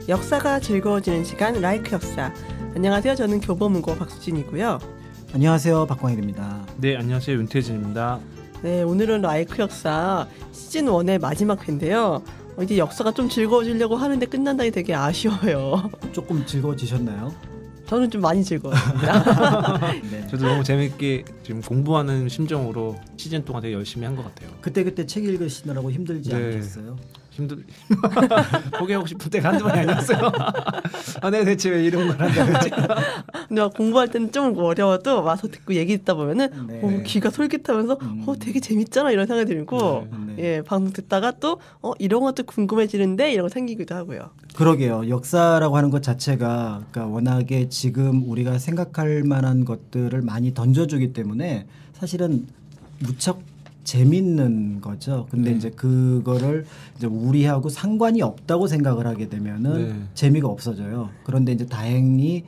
역사가 즐거워지는 시간 라이크 역사. 안녕하세요. 저는 교보문고 박수진이고요. 안녕하세요. 박광일입니다. 네, 안녕하세요. 윤태진입니다. 네, 오늘은 라이크 역사 시즌 1의 마지막 회인데요. 이제 역사가 좀 즐거워지려고 하는데 끝난다니 되게 아쉬워요. 조금 즐거워지셨나요? 저는 좀 많이 즐거웠습니다. 네. 저도 너무 재밌게 지금 공부하는 심정으로 시즌 동안 되게 열심히 한 것 같아요. 그때 책 읽으시느라고 힘들지 않으셨어요? 포기하고 싶을 때가 한두 번이 아니었어요. 아, 내가 대체 왜 이런 걸 한다 그랬지? 근데 공부할 때는 좀 어려워도 와서 듣고 얘기 듣다 보면은 귀가 솔깃하면서 되게 재밌잖아 이런 생각이 들고 예, 방송 듣다가 또 이런 것도 궁금해지는데 이런 거 생기기도 하고요. 그러게요. 역사라고 하는 것 자체가 그러니까 워낙에 지금 우리가 생각할 만한 것들을 많이 던져주기 때문에 사실은 무척 재밌는 거죠. 근데 이제 그거를 이제 우리하고 상관이 없다고 생각을 하게 되면은 재미가 없어져요. 그런데 이제 다행히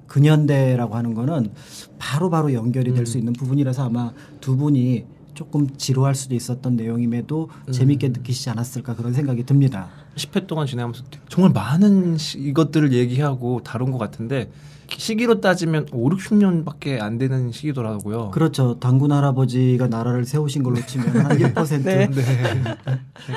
근현대라고 하는 거는 바로바로 연결이 될 수 있는 부분이라서 아마 두 분이 조금 지루할 수도 있었던 내용임에도 재밌게 느끼시지 않았을까 그런 생각이 듭니다. 10회 동안 지나면서 정말 많은 이것들을 얘기하고 다룬 것 같은데 시기로 따지면 5, 60년밖에 안 되는 시기더라고요. 그렇죠. 단군 할아버지가 나라를 세우신 걸로 치면 한 1% 네.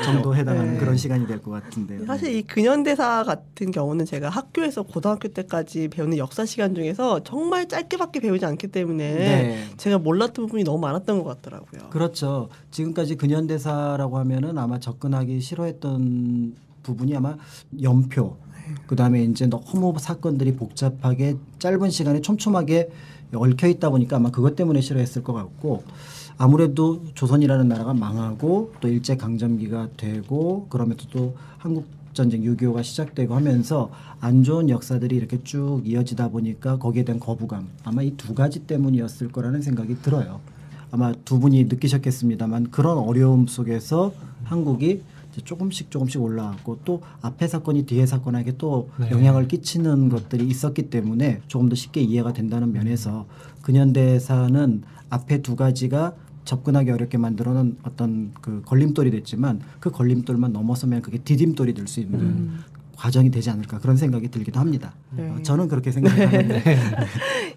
정도 해당하는 그런 시간이 될 것 같은데요. 사실 이 근현대사 같은 경우는 제가 학교에서 고등학교 때까지 배우는 역사 시간 중에서 정말 짧게밖에 배우지 않기 때문에 제가 몰랐던 부분이 너무 많았던 것 같더라고요. 그렇죠. 지금까지 근현대사라고 하면은 아마 접근하기 싫어했던 부분이 아마 연표 그다음에 이제 너무 사건들이 복잡하게 짧은 시간에 촘촘하게 얽혀 있다 보니까 아마 그것 때문에 싫어했을 것 같고 아무래도 조선이라는 나라가 망하고 또 일제 강점기가 되고 그러면서 또 한국 전쟁 6.25가 시작되고 하면서 안 좋은 역사들이 이렇게 쭉 이어지다 보니까 거기에 대한 거부감 아마 이 두 가지 때문이었을 거라는 생각이 들어요. 아마 두 분이 느끼셨겠습니다만 그런 어려움 속에서 한국이 조금씩 올라왔고 또 앞에 사건이 뒤에 사건에게 또 영향을 끼치는 것들이 있었기 때문에 조금 더 쉽게 이해가 된다는 면에서 근현대사는 앞에 두 가지가 접근하기 어렵게 만들어놓은 어떤 그 걸림돌이 됐지만 그 걸림돌만 넘어서면 그게 디딤돌이 될 수 있는 과정이 되지 않을까 그런 생각이 들기도 합니다. 저는 그렇게 생각하는데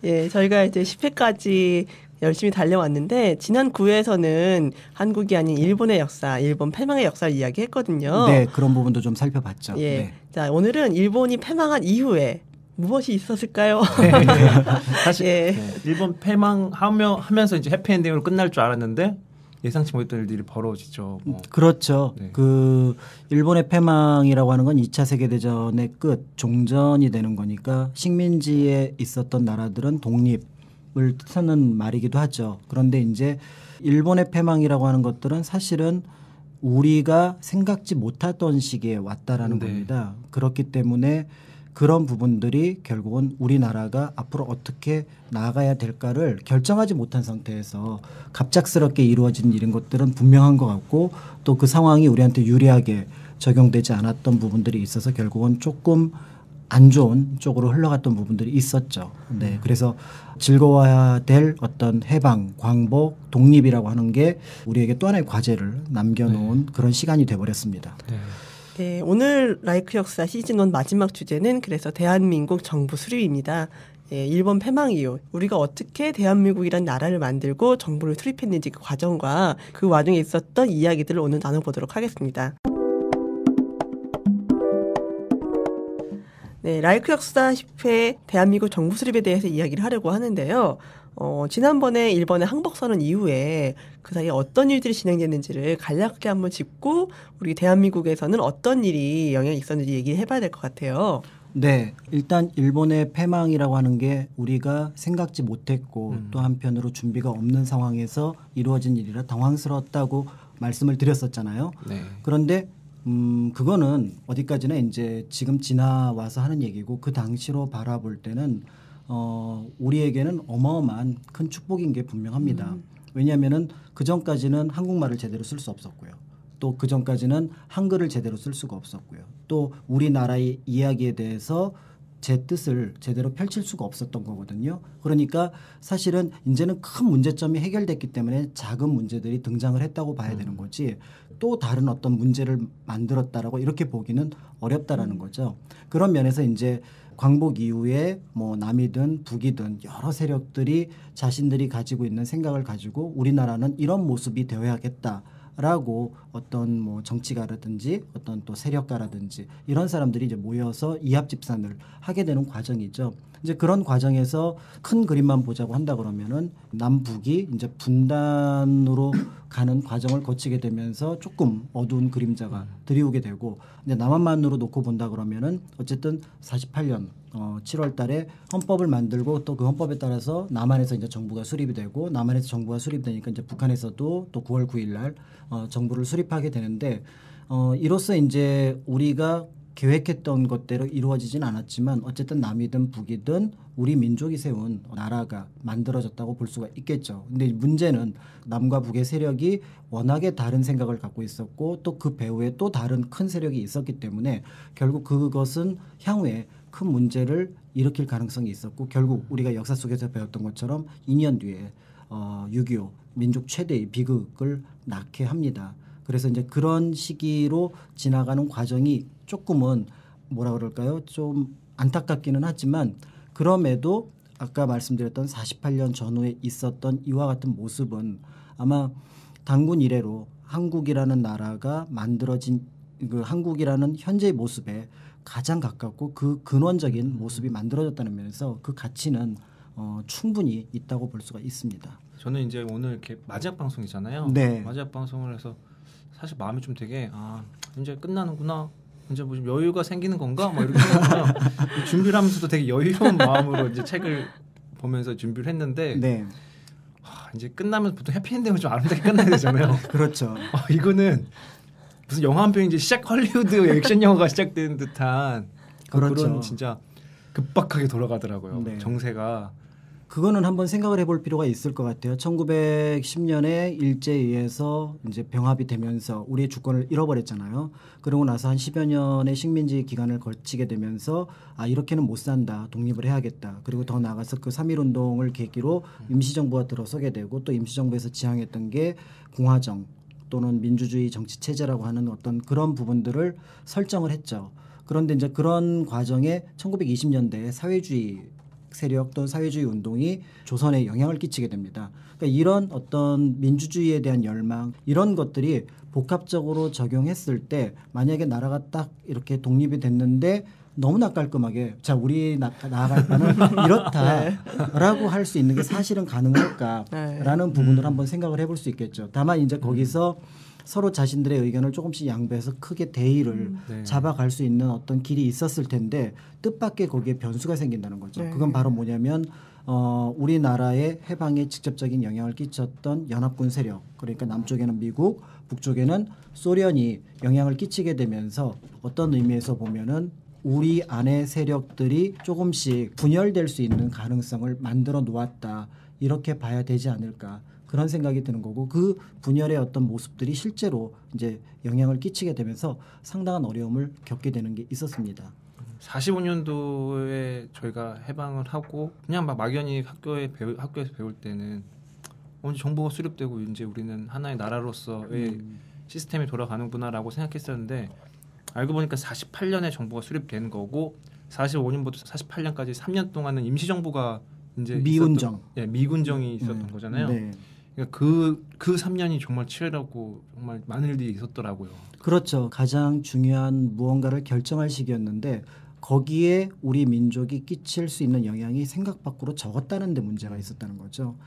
예, 저희가 이제 10회까지 열심히 달려왔는데 지난 9회에서는 한국이 아닌 일본의 역사, 일본 패망의 역사를 이야기했거든요. 네, 그런 부분도 좀 살펴봤죠. 예, 네. 자 오늘은 일본이 패망한 이후에 무엇이 있었을까요? 사실 일본 패망하면서 이제 해피엔딩으로 끝날 줄 알았는데 예상치 못했던 일들이 벌어지죠. 그렇죠. 그 일본의 패망이라고 하는 건 2차 세계대전의 끝, 종전이 되는 거니까 식민지에 있었던 나라들은 독립을 뜻하는 말이기도 하죠. 그런데 이제 일본의 패망이라고 하는 것들은 사실은 우리가 생각지 못했던 시기에 왔다라는 겁니다. 그렇기 때문에 그런 부분들이 결국은 우리나라가 앞으로 어떻게 나아가야 될까를 결정하지 못한 상태에서 갑작스럽게 이루어진 이런 것들은 분명한 것 같고 또 그 상황이 우리한테 유리하게 적용되지 않았던 부분들이 있어서 결국은 조금 안 좋은 쪽으로 흘러갔던 부분들이 있었죠. 네, 그래서 즐거워야 될 어떤 해방, 광복, 독립이라고 하는 게 우리에게 또 하나의 과제를 남겨놓은 그런 시간이 돼버렸습니다. 네, 오늘 라이크 역사 시즌 1 마지막 주제는 그래서 대한민국 정부 수립입니다. 예, 일본 패망 이후 우리가 어떻게 대한민국이란 나라를 만들고 정부를 수립했는지 그 과정과 그 와중에 있었던 이야기들을 오늘 나눠보도록 하겠습니다. 네, 라이크 역사 10회 대한민국 정부 수립에 대해서 이야기를 하려고 하는데요. 지난번에 일본의 항복선언 이후에 그 사이에 어떤 일들이 진행됐는지를 간략하게 한번 짚고 우리 대한민국에서는 어떤 일이 영향이 있었는지 얘기를 해봐야 될 것 같아요. 네, 일단 일본의 패망이라고 하는 게 우리가 생각지 못했고 또 한편으로 준비가 없는 상황에서 이루어진 일이라 당황스러웠다고 말씀을 드렸었잖아요. 그런데 그거는 어디까지나 이제 지금 지나와서 하는 얘기고 그 당시로 바라볼 때는 우리에게는 어마어마한 큰 축복인 게 분명합니다. 왜냐하면은 그 전까지는 한국말을 제대로 쓸 수 없었고요. 또 그 전까지는 한글을 제대로 쓸 수가 없었고요. 또 우리나라의 이야기에 대해서 제 뜻을 제대로 펼칠 수가 없었던 거거든요. 그러니까 사실은 이제는 큰 문제점이 해결됐기 때문에 작은 문제들이 등장을 했다고 봐야 되는 거지 또 다른 어떤 문제를 만들었다라고 이렇게 보기는 어렵다라는 거죠. 그런 면에서 이제 광복 이후에 뭐 남이든 북이든 여러 세력들이 자신들이 가지고 있는 생각을 가지고 우리나라는 이런 모습이 되어야겠다라고 어떤 뭐 정치가라든지 어떤 또 세력가라든지 이런 사람들이 이제 모여서 이합집산을 하게 되는 과정이죠. 이제 그런 과정에서 큰 그림만 보자고 한다 그러면은 남북이 이제 분단으로 가는 과정을 거치게 되면서 조금 어두운 그림자가 드리우게 되고 이제 남한만으로 놓고 본다 그러면은 어쨌든 48년 7월 달에 헌법을 만들고 또 그 헌법에 따라서 남한에서 이제 정부가 수립이 되고 남한에서 정부가 수립되니까 이제 북한에서도 또 9월 9일 날 정부를 수립하게 되는데 이로써 이제 우리가 계획했던 것대로 이루어지진 않았지만 어쨌든 남이든 북이든 우리 민족이 세운 나라가 만들어졌다고 볼 수가 있겠죠. 근데 문제는 남과 북의 세력이 워낙에 다른 생각을 갖고 있었고 또 그 배후에 또 다른 큰 세력이 있었기 때문에 결국 그것은 향후에 큰 문제를 일으킬 가능성이 있었고 결국 우리가 역사 속에서 배웠던 것처럼 2년 뒤에 6.25 민족 최대의 비극을 낳게 합니다. 그래서 이제 그런 시기로 지나가는 과정이 조금은 뭐라 그럴까요? 좀 안타깝기는 하지만 그럼에도 아까 말씀드렸던 48년 전후에 있었던 이와 같은 모습은 아마 단군 이래로 한국이라는 나라가 만들어진 그 한국이라는 현재의 모습에 가장 가깝고 그 근원적인 모습이 만들어졌다는 면에서 그 가치는 충분히 있다고 볼 수가 있습니다. 저는 이제 오늘 이렇게 마지막 방송이잖아요. 네. 마지막 방송을 해서 사실 마음이 좀 되게 이제 끝나는구나. 이제 뭐 좀 여유가 생기는 건가? 막 이렇게 생각해요. 준비를 하면서도 되게 여유로운 마음으로 이제 책을 보면서 준비를 했는데 네. 이제 끝나면 보통 해피엔딩을 좀 아름답게 끝나야 되잖아요. 그렇죠. 이거는 무슨 영화 한 편이 이제 헐리우드 액션 영화가 시작되는 듯한 그렇죠. 그런 진짜 급박하게 돌아가더라고요. 네. 정세가. 그거는 한번 생각을 해볼 필요가 있을 것 같아요. 1910년에 일제에 의해서 이제 병합이 되면서 우리의 주권을 잃어버렸잖아요. 그러고 나서 한 10여 년의 식민지 기간을 거치게 되면서 이렇게는 못 산다. 독립을 해야겠다. 그리고 더 나아가서 그 3.1운동을 계기로 임시정부가 들어서게 되고 또 임시정부에서 지향했던 게 공화정 또는 민주주의 정치체제라고 하는 어떤 그런 부분들을 설정을 했죠. 그런데 이제 그런 과정에 1920년대에 사회주의 세력 또는 사회주의 운동이 조선에 영향을 끼치게 됩니다. 그러니까 이런 어떤 민주주의에 대한 열망 이런 것들이 복합적으로 적용했을 때 만약에 나라가 딱 이렇게 독립이 됐는데 너무나 깔끔하게 자 우리 나아갈 바는 이렇다라고 할 수 있는 게 사실은 가능할까라는 부분을 한번 생각을 해볼 수 있겠죠. 다만 이제 거기서 서로 자신들의 의견을 조금씩 양보해서 크게 대의를 잡아갈 수 있는 어떤 길이 있었을 텐데 뜻밖의 거기에 변수가 생긴다는 거죠. 그건 바로 뭐냐면 우리나라의 해방에 직접적인 영향을 끼쳤던 연합군 세력 그러니까 남쪽에는 미국 북쪽에는 소련이 영향을 끼치게 되면서 어떤 의미에서 보면은 우리 안의 세력들이 조금씩 분열될 수 있는 가능성을 만들어 놓았다 이렇게 봐야 되지 않을까 그런 생각이 드는 거고 그 분열의 어떤 모습들이 실제로 이제 영향을 끼치게 되면서 상당한 어려움을 겪게 되는 게 있었습니다. 45년도에 저희가 해방을 하고 그냥 막 막연히 학교에서 배울 때는 언제 정부가 수립되고 이제 우리는 하나의 나라로서의 시스템이 돌아가는구나라고 생각했었는데 알고 보니까 48년에 정부가 수립된 거고 45년부터 48년까지 3년 동안은 임시정부가 이제 미군정, 미군정이 있었던 거잖아요. 네. 그러니까 그 3년이 정말 치열하고 정말 많은 일들이 있었더라고요. 그렇죠. 가장 중요한 무언가를 결정할 시기였는데 거기에 우리 민족이 끼칠 수 있는 영향이 생각 밖으로 적었다는 데 문제가 있었다는 거죠.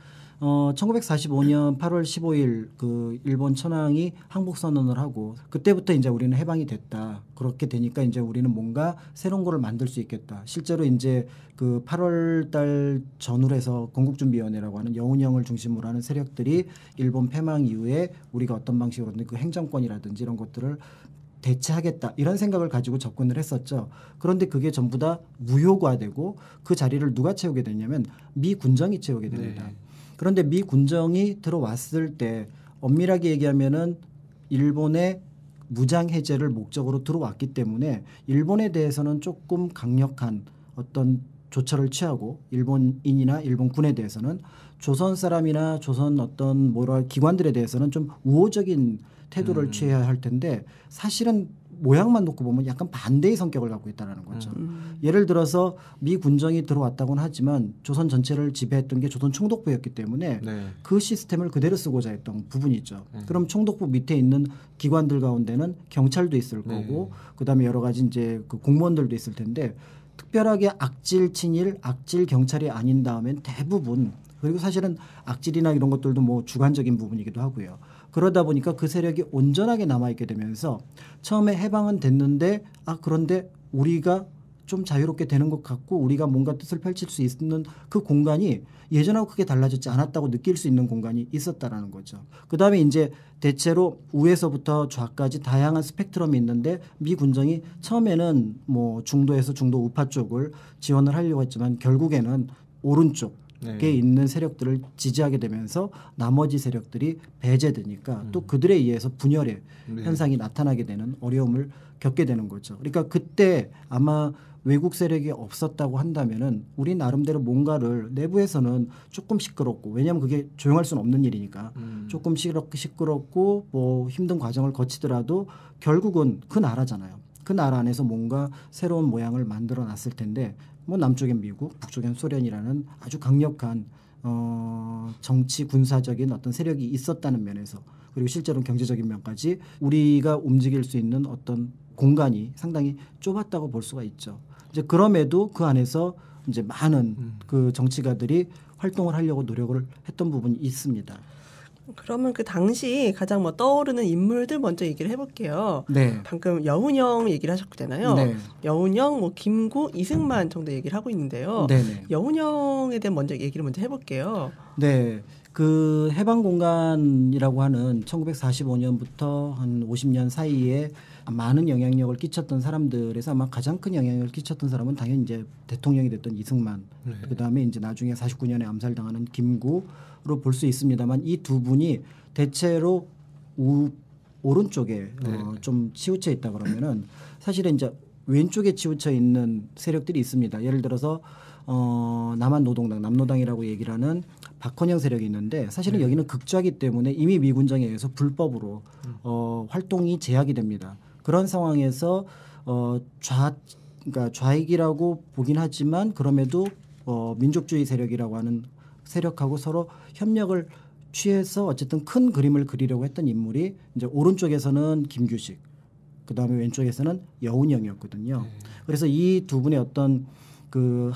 1945년 8월 15일 그 일본 천황이 항복 선언을 하고 그때부터 이제 우리는 해방이 됐다. 그렇게 되니까 이제 우리는 뭔가 새로운 거를 만들 수 있겠다. 실제로 이제 그 8월 달 전후로 해서 건국준비위원회라고 하는 여운형을 중심으로 하는 세력들이 일본 패망 이후에 우리가 어떤 방식으로 그 행정권이라든지 이런 것들을 대체하겠다 이런 생각을 가지고 접근을 했었죠. 그런데 그게 전부 다 무효화되고 그 자리를 누가 채우게 되냐면 미 군정이 채우게 됩니다. 네. 그런데 미 군정이 들어왔을 때 엄밀하게 얘기하면은 일본의 무장 해제를 목적으로 들어왔기 때문에 일본에 대해서는 조금 강력한 어떤 조처를 취하고 일본인이나 일본군에 대해서는 조선 사람이나 조선 어떤 기관들에 대해서는 좀 우호적인 태도를 취해야 할 텐데 사실은 모양만 놓고 보면 약간 반대의 성격을 갖고 있다는 거죠. 예를 들어서 미 군정이 들어왔다고는 하지만 조선 전체를 지배했던 게 조선 총독부였기 때문에 네. 그 시스템을 그대로 쓰고자 했던 부분이 있죠. 그럼 총독부 밑에 있는 기관들 가운데는 경찰도 있을 거고 그다음에 여러 가지 이제 그 공무원들도 있을 텐데 특별하게 악질 친일, 악질 경찰이 아닌 다음엔 대부분 그리고 사실은 악질이나 이런 것들도 뭐 주관적인 부분이기도 하고요. 그러다 보니까 그 세력이 온전하게 남아있게 되면서 처음에 해방은 됐는데 그런데 우리가 좀 자유롭게 되는 것 같고 우리가 뭔가 뜻을 펼칠 수 있는 그 공간이 예전하고 크게 달라지지 않았다고 느낄 수 있는 공간이 있었다라는 거죠. 그다음에 이제 대체로 우에서부터 좌까지 다양한 스펙트럼이 있는데 미 군정이 처음에는 뭐 중도에서 중도 우파 쪽을 지원을 하려고 했지만 결국에는 오른쪽 에 있는 세력들을 지지하게 되면서 나머지 세력들이 배제되니까 또 그들에 의해서 분열의 현상이 나타나게 되는 어려움을 겪게 되는 거죠. 그러니까 그때 아마 외국 세력이 없었다고 한다면은 우리 나름대로 뭔가를 내부에서는 조금 시끄럽고 왜냐하면 그게 조용할 수는 없는 일이니까 조금 시끄럽고 뭐 힘든 과정을 거치더라도 결국은 그 나라잖아요. 그 나라 안에서 뭔가 새로운 모양을 만들어 놨을 텐데 뭐 남쪽엔 미국, 북쪽엔 소련이라는 아주 강력한 정치 군사적인 어떤 세력이 있었다는 면에서 그리고 실제로 경제적인 면까지 우리가 움직일 수 있는 어떤 공간이 상당히 좁았다고 볼 수가 있죠. 이제 그럼에도 그 안에서 이제 많은 그 정치가들이 활동을 하려고 노력을 했던 부분이 있습니다. 그러면 그 당시 가장 뭐 떠오르는 인물들 먼저 얘기를 해볼게요. 네. 방금 여운형 얘기를 하셨잖아요. 네. 여운형, 뭐 김구, 이승만 정도 얘기를 하고 있는데요. 네네. 여운형에 대한 얘기를 먼저 해볼게요. 네. 그 해방공간이라고 하는 1945년부터 한 50년 사이에 많은 영향력을 끼쳤던 사람들에서 아마 가장 큰 영향력을 끼쳤던 사람은 당연히 이제 대통령이 됐던 이승만, 그다음에 이제 나중에 49년에 암살당하는 김구로 볼 수 있습니다만 이 두 분이 대체로 오른쪽에 좀 치우쳐 있다 그러면은 사실은 이제 왼쪽에 치우쳐 있는 세력들이 있습니다. 예를 들어서 남한노동당, 남노당이라고 얘기를 하는 박헌영 세력이 있는데 사실은 여기는 극좌이기 때문에 이미 미군정에 의해서 불법으로 활동이 제약이 됩니다. 그런 상황에서 그러니까 좌익이라고 보긴 하지만 그럼에도 민족주의 세력이라고 하는 세력하고 서로 협력을 취해서 어쨌든 큰 그림을 그리려고 했던 인물이 이제 오른쪽에서는 김규식, 그다음에 왼쪽에서는 여운형이었거든요. 그래서 이 두 분의 어떤 그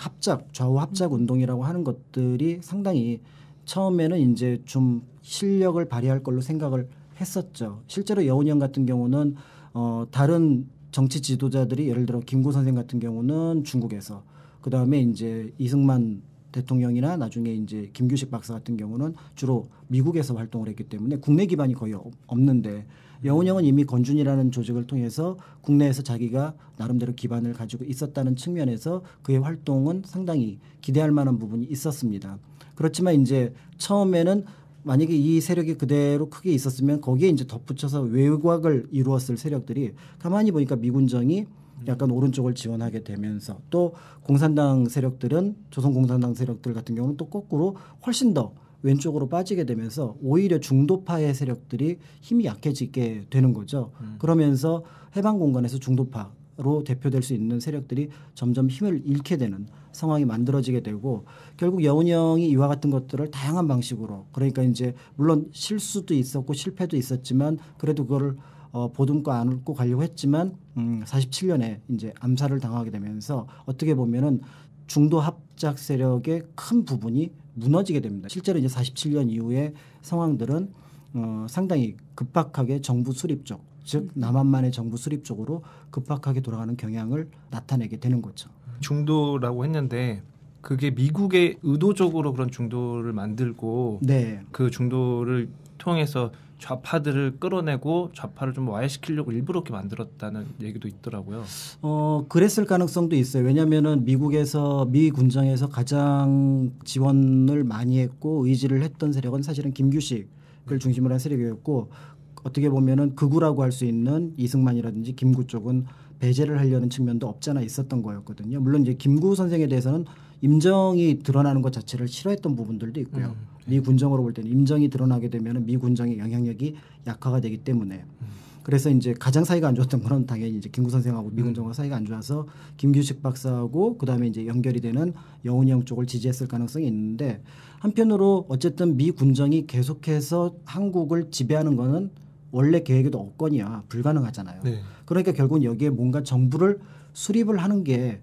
좌우 합작 운동이라고 하는 것들이 상당히 처음에는 이제 좀 실력을 발휘할 걸로 생각을 했었죠. 실제로 여운형 같은 경우는 다른 정치 지도자들이 예를 들어 김구 선생 같은 경우는 중국에서 그다음에 이제 이승만 대통령이나 나중에 이제 김규식 박사 같은 경우는 주로 미국에서 활동을 했기 때문에 국내 기반이 거의 없는데 여운형은 이미 건준이라는 조직을 통해서 국내에서 자기가 나름대로 기반을 가지고 있었다는 측면에서 그의 활동은 상당히 기대할 만한 부분이 있었습니다. 그렇지만 이제 처음에는 만약에 이 세력이 그대로 크게 있었으면 거기에 이제 덧붙여서 외곽을 이루었을 세력들이 가만히 보니까 미군정이 약간 오른쪽을 지원하게 되면서 또 공산당 세력들은 조선공산당 세력들 같은 경우는 또 거꾸로 훨씬 더 왼쪽으로 빠지게 되면서 오히려 중도파의 세력들이 힘이 약해지게 되는 거죠. 그러면서 해방 공간에서 중도파로 대표될 수 있는 세력들이 점점 힘을 잃게 되는 상황이 만들어지게 되고 결국 여운형이 이와 같은 것들을 다양한 방식으로 그러니까 이제 물론 실수도 있었고 실패도 있었지만 그래도 그거를 보듬고 안고 가려고 했지만 47년에 이제 암살을 당하게 되면서 어떻게 보면은 중도 합작 세력의 큰 부분이 무너지게 됩니다. 실제로 이제 47년 이후의 상황들은 상당히 급박하게 정부 수립 쪽, 즉 남한만의 정부 수립 쪽으로 급박하게 돌아가는 경향을 나타내게 되는 거죠. 중도라고 했는데 그게 미국의 의도적으로 그런 중도를 만들고 네. 그 중도를 통해서 좌파들을 끌어내고 좌파를 좀 와해시키려고 일부러 이렇게 만들었다는 얘기도 있더라고요. 그랬을 가능성도 있어요. 왜냐하면은 미 군정에서 가장 지원을 많이 했고 의지를 했던 세력은 사실은 김규식을 중심으로 한 세력이었고 어떻게 보면은 극우라고 할 수 있는 이승만이라든지 김구 쪽은 배제를 하려는 측면도 없잖아 있었던 거였거든요. 물론 이제 김구 선생에 대해서는 임정이 드러나는 것 자체를 싫어했던 부분들도 있고요. 미 군정으로 볼 때는 임정이 드러나게 되면 미 군정의 영향력이 약화가 되기 때문에 그래서 이제 가장 사이가 안 좋았던 거는 당연히 이제 김구 선생하고 미 군정과 사이가 안 좋아서 김규식 박사하고 그다음에 이제 연결이 되는 여운이 형 쪽을 지지했을 가능성이 있는데 한편으로 어쨌든 미 군정이 계속해서 한국을 지배하는 거는 원래 계획에도 없거니와 불가능하잖아요. 네. 그러니까 결국은 여기에 뭔가 정부를 수립을 하는 게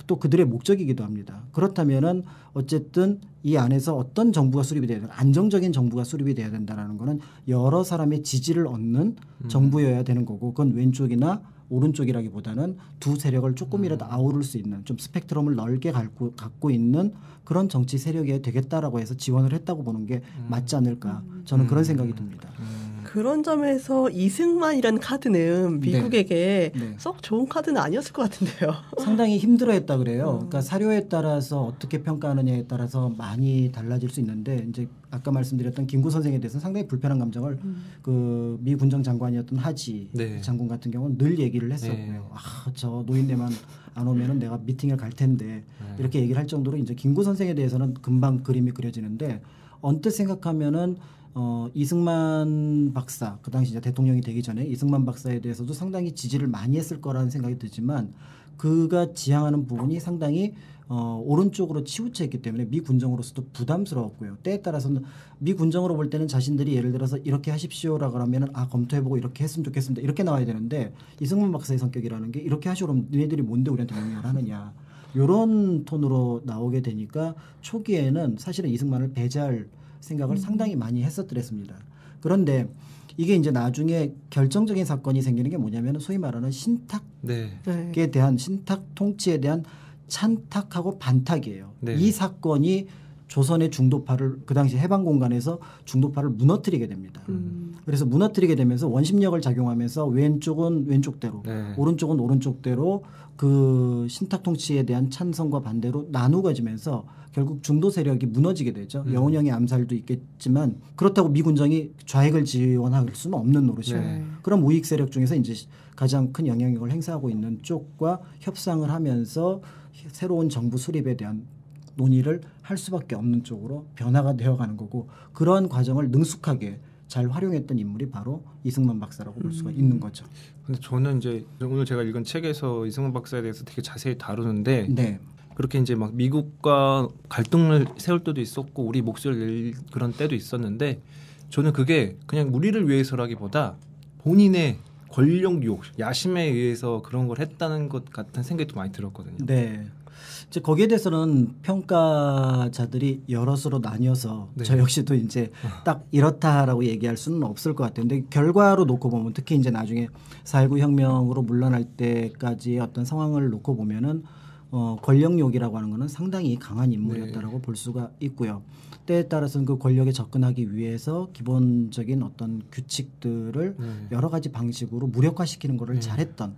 또 그들의 목적이기도 합니다. 그렇다면은 어쨌든 이 안에서 어떤 정부가 수립이 돼야 되나 안정적인 정부가 수립이 돼야 된다는 거는 여러 사람의 지지를 얻는 정부여야 되는 거고 그건 왼쪽이나 오른쪽이라기보다는 두 세력을 조금이라도 아우를 수 있는 좀 스펙트럼을 넓게 갖고 있는 그런 정치 세력이 되겠다라고 해서 지원을 했다고 보는 게 맞지 않을까 저는 그런 생각이 듭니다. 그런 점에서 이승만이라는 카드는 미국에게 썩 좋은 카드는 아니었을 것 같은데요. 상당히 힘들어했다 그래요. 그러니까 사료에 따라서 어떻게 평가하느냐에 따라서 많이 달라질 수 있는데 이제 아까 말씀드렸던 김구 선생에 대해서는 상당히 불편한 감정을 그 미 군정 장관이었던 하지 장군 같은 경우는 늘 얘기를 했었고요. 저 노인네만 안 오면은 내가 미팅을 갈 텐데 이렇게 얘기를 할 정도로 이제 김구 선생에 대해서는 금방 그림이 그려지는데 언뜻 생각하면은 이승만 박사 그 당시 이제 대통령이 되기 전에 이승만 박사에 대해서도 상당히 지지를 많이 했을 거라는 생각이 들지만 그가 지향하는 부분이 상당히 오른쪽으로 치우쳐 있기 때문에 미 군정으로서도 부담스러웠고요. 때에 따라서는 미 군정으로 볼 때는 자신들이 예를 들어서 이렇게 하십시오라고 하면은 검토해보고 이렇게 했으면 좋겠습니다. 이렇게 나와야 되는데 이승만 박사의 성격이라는 게 이렇게 하시오 그러면 너희들이 뭔데 우리한테 명령을 하느냐. 이런 톤으로 나오게 되니까 초기에는 사실은 이승만을 배제할 생각을 상당히 많이 했었더랬습니다. 그런데 이게 이제 나중에 결정적인 사건이 생기는 게 뭐냐면 소위 말하는 신탁에 대한 신탁 통치에 대한 찬탁하고 반탁이에요. 이 사건이 조선의 중도파를 그 당시 해방 공간에서 중도파를 무너뜨리게 됩니다. 그래서 무너뜨리게 되면서 원심력을 작용하면서 왼쪽은 왼쪽대로 오른쪽은 오른쪽대로 그 신탁 통치에 대한 찬성과 반대로 나누어지면서 결국 중도 세력이 무너지게 되죠. 여운형의 암살도 있겠지만 그렇다고 미 군정이 좌익을 지원할 수는 없는 노릇이에요. 그럼 우익 세력 중에서 이제 가장 큰 영향력을 행사하고 있는 쪽과 협상을 하면서 새로운 정부 수립에 대한 논의를 할 수밖에 없는 쪽으로 변화가 되어가는 거고 그러한 과정을 능숙하게 잘 활용했던 인물이 바로 이승만 박사라고 볼 수가 있는 거죠. 근데 저는 이제 오늘 제가 읽은 책에서 이승만 박사에 대해서 되게 자세히 다루는데 그렇게 이제 막 미국과 갈등을 세울 때도 있었고 우리 목소리를 낼 그런 때도 있었는데 저는 그게 그냥 우리를 위해서라기보다 본인의 권력 욕, 야심에 의해서 그런 걸 했다는 것 같은 생각이 좀 많이 들었거든요. 네. 이제 거기에 대해서는 평가자들이 여럿으로 나뉘어서 저 역시도 이제 딱 이렇다라고 얘기할 수는 없을 것 같아요. 근데 결과로 놓고 보면 특히 이제 나중에 4.19 혁명으로 물러날 때까지의 어떤 상황을 놓고 보면은 권력욕이라고 하는 거는 상당히 강한 인물이었다라고 볼 수가 있고요. 때에 따라서는 그 권력에 접근하기 위해서 기본적인 어떤 규칙들을 여러 가지 방식으로 무력화시키는 거를 잘했던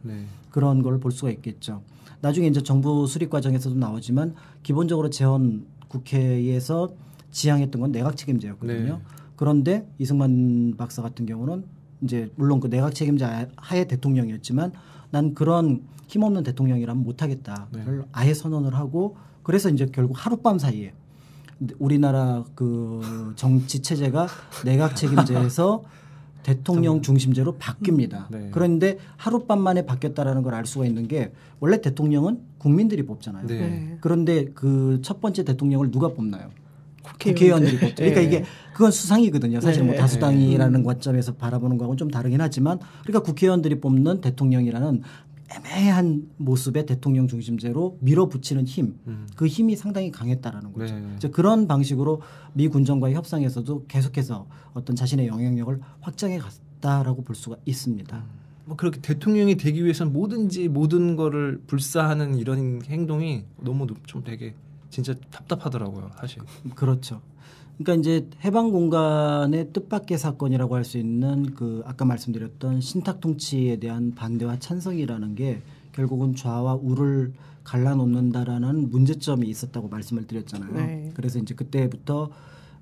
그런 걸 볼 수가 있겠죠. 나중에 이제 정부 수립 과정에서도 나오지만 기본적으로 재헌 국회에서 지향했던 건 내각 책임제였거든요. 그런데 이승만 박사 같은 경우는 이제 물론 그 내각 책임자 하에 대통령이었지만 난 그런 힘없는 대통령이라면 못하겠다를 아예 선언을 하고 그래서 이제 결국 하룻밤 사이에 우리나라 그 정치 체제가 내각 책임제에서 대통령 중심제로 바뀝니다. 그런데 하룻밤 만에 바뀌었다라는 걸 알 수가 있는 게 원래 대통령은 국민들이 뽑잖아요. 그런데 그 첫 번째 대통령을 누가 뽑나요? 국회의원들이 뽑죠. 그러니까 이게 그건 수상이거든요. 사실 뭐 다수당이라는 관점에서 바라보는 거하고는 좀 다르긴 하지만 그러니까 국회의원들이 뽑는 대통령이라는 애매한 모습의 대통령 중심제로 밀어붙이는 힘, 그 힘이 상당히 강했다라는 거죠. 이제 그런 방식으로 미 군정과의 협상에서도 계속해서 어떤 자신의 영향력을 확장해 갔다라고 볼 수가 있습니다. 뭐 그렇게 대통령이 되기 위해서는 뭐든지 모든 거를 불사하는 이런 행동이 너무 좀 되게 진짜 답답하더라고요, 사실. 그렇죠. 그러니까 이제 해방 공간의 뜻밖의 사건이라고 할 수 있는 그 아까 말씀드렸던 신탁 통치에 대한 반대와 찬성이라는 게 결국은 좌와 우를 갈라놓는다라는 문제점이 있었다고 말씀을 드렸잖아요. 그래서 이제 그때부터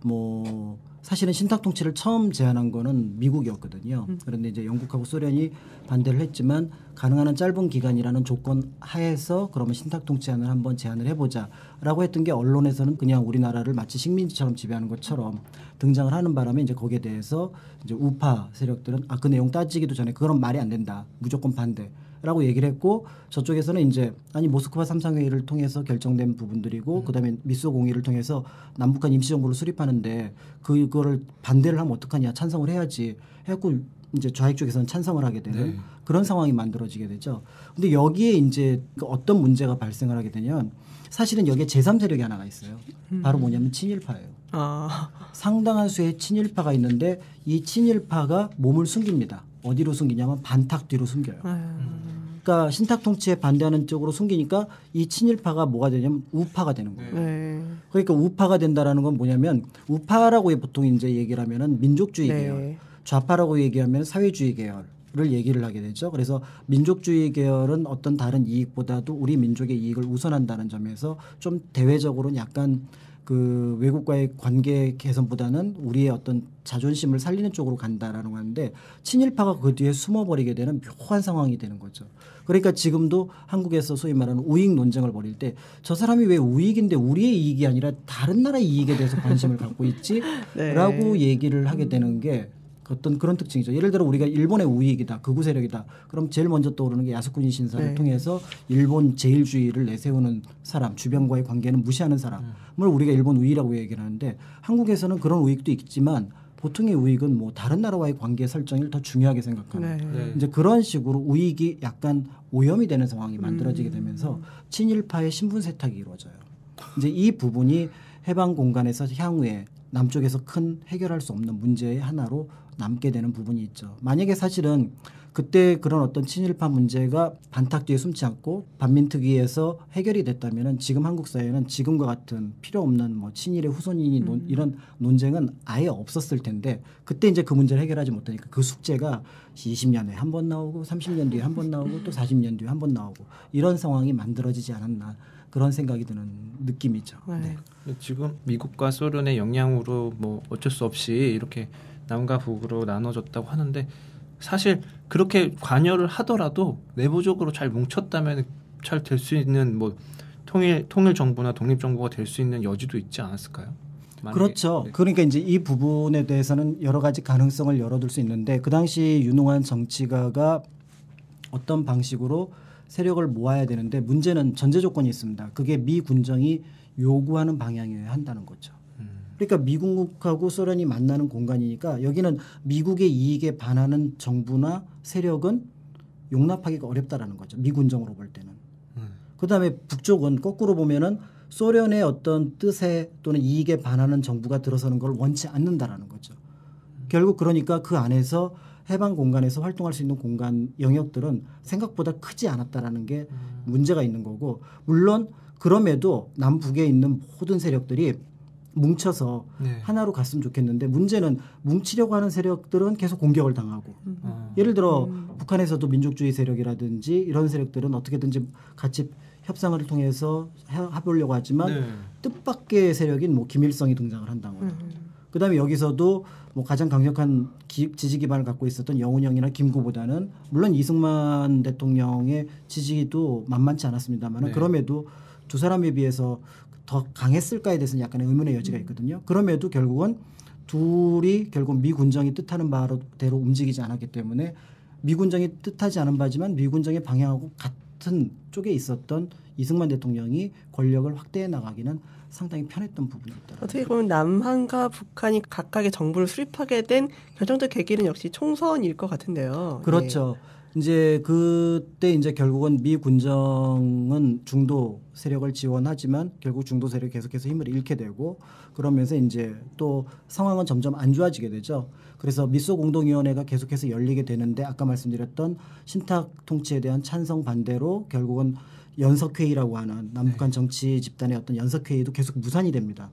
뭐 사실은 신탁 통치를 처음 제안한 거는 미국이었거든요. 그런데 이제 영국하고 소련이 반대를 했지만 가능한 한 짧은 기간이라는 조건 하에서 그러면 신탁 통치안을 한번 제안을 해보자라고 했던 게 언론에서는 그냥 우리나라를 마치 식민지처럼 지배하는 것처럼 등장을 하는 바람에 이제 거기에 대해서 이제 우파 세력들은 그 내용 따지기도 전에 그건 말이 안 된다. 무조건 반대. 라고 얘기를 했고 저쪽에서는 이제 아니 모스크바 3상회의를 통해서 결정된 부분들이고 그다음에 미소 공의를 통해서 남북한 임시정부를 수립하는데 그거를 반대를 하면 어떡하냐 찬성을 해야지 해갖고 이제 좌익 쪽에서는 찬성을 하게 되는 그런 상황이 만들어지게 되죠. 근데 여기에 이제 어떤 문제가 발생을 하게 되면 사실은 여기에 제3세력이 하나가 있어요. 바로 뭐냐면 친일파예요. 상당한 수의 친일파가 있는데 이 친일파가 몸을 숨깁니다. 어디로 숨기냐면 반탁 뒤로 숨겨요. 그러니까 신탁 통치에 반대하는 쪽으로 숨기니까 이 친일파가 뭐가 되냐면 우파가 되는 거예요. 그러니까 우파가 된다라는 건 뭐냐면 우파라고 보통 이제 얘기를 하면은 민족주의 계열, 좌파라고 얘기하면 사회주의 계열을 얘기를 하게 되죠. 그래서 민족주의 계열은 어떤 다른 이익보다도 우리 민족의 이익을 우선한다는 점에서 좀 대외적으로는 약간 그 외국과의 관계 개선보다는 우리의 어떤 자존심을 살리는 쪽으로 간다라는 건데 친일파가 그 뒤에 숨어버리게 되는 묘한 상황이 되는 거죠. 그러니까 지금도 한국에서 소위 말하는 우익 논쟁을 벌일 때 저 사람이 왜 우익인데 우리의 이익이 아니라 다른 나라의 이익에 대해서 관심을 갖고 있지? 라고 얘기를 하게 되는 게 어떤 그런 특징이죠. 예를 들어 우리가 일본의 우익이다, 극우 세력이다. 그럼 제일 먼저 떠오르는 게 야스쿠니 신사를 통해서 일본 제일주의를 내세우는 사람, 주변과의 관계는 무시하는 사람을 우리가 일본 우익이라고 얘기를 하는데 한국에서는 그런 우익도 있지만 보통의 우익은 뭐 다른 나라와의 관계 설정을 더 중요하게 생각하는 이제 그런 식으로 우익이 약간 오염이 되는 상황이 만들어지게 되면서 친일파의 신분 세탁이 이루어져요. 이제 이 부분이 해방 공간에서 향후에 남쪽에서 큰 해결할 수 없는 문제의 하나로 남게 되는 부분이 있죠. 만약에 사실은 그때 그런 어떤 친일파 문제가 반탁 뒤에 숨지 않고 반민특위에서 해결이 됐다면 지금 한국 사회는 지금과 같은 필요 없는 뭐 친일의 후손이니 이런 논쟁은 아예 없었을 텐데 그때 이제 그 문제를 해결하지 못하니까 그 숙제가 20년에 한 번 나오고 30년 뒤에 한 번 나오고 또 40년 뒤에 한 번 나오고 이런 상황이 만들어지지 않았나 그런 생각이 드는 느낌이죠. 네. 지금 미국과 소련의 영향으로 뭐 어쩔 수 없이 이렇게 남과 북으로 나눠졌다고 하는데 사실 그렇게 관여를 하더라도 내부적으로 잘 뭉쳤다면 잘 될 수 있는 뭐 통일 정부나 독립 정부가 될 수 있는 여지도 있지 않았을까요? 그렇죠. 그러니까 이제 이 부분에 대해서는 여러 가지 가능성을 열어둘 수 있는데 그 당시 유능한 정치가가 어떤 방식으로 세력을 모아야 되는데 문제는 전제 조건이 있습니다. 그게 미 군정이 요구하는 방향이어야 한다는 거죠. 그러니까 미국하고 소련이 만나는 공간이니까 여기는 미국의 이익에 반하는 정부나 세력은 용납하기가 어렵다라는 거죠. 미군정으로 볼 때는. 그다음에 북쪽은 거꾸로 보면은 소련의 어떤 뜻에 또는 이익에 반하는 정부가 들어서는 걸 원치 않는다라는 거죠. 결국 그러니까 그 안에서 해방 공간에서 활동할 수 있는 공간 영역들은 생각보다 크지 않았다라는 게 문제가 있는 거고 물론 그럼에도 남북에 있는 모든 세력들이 뭉쳐서 하나로 갔으면 좋겠는데 문제는 뭉치려고 하는 세력들은 계속 공격을 당하고 예를 들어 북한에서도 민족주의 세력이라든지 이런 세력들은 어떻게든지 같이 협상을 통해서 해보려고 하지만 뜻밖의 세력인 뭐 김일성이 등장을 한다거나 그다음에 여기서도 뭐 가장 강력한 지지 기반을 갖고 있었던 영운형이나 김구보다는 물론 이승만 대통령의 지지도 만만치 않았습니다만 그럼에도 두 사람에 비해서 더 강했을까에 대해서는 약간의 의문의 여지가 있거든요. 그럼에도 결국은 둘이 결국 미 군정이 뜻하는 바대로 움직이지 않았기 때문에 미 군정이 뜻하지 않은 바지만 미 군정의 방향하고 같은 쪽에 있었던 이승만 대통령이 권력을 확대해 나가기는 상당히 편했던 부분이 있더라고요. 어떻게 보면 남한과 북한이 각각의 정부를 수립하게 된 결정적 계기는 역시 총선일 것 같은데요. 그렇죠. 이제 그때 이제 결국은 미 군정은 중도 세력을 지원하지만 결국 중도 세력이 계속해서 힘을 잃게 되고 그러면서 이제 또 상황은 점점 안 좋아지게 되죠. 그래서 미소 공동위원회가 계속해서 열리게 되는데 아까 말씀드렸던 신탁 통치에 대한 찬성 반대로 결국은 연석회의라고 하는 남북한 정치 집단의 어떤 연석회의도 계속 무산이 됩니다.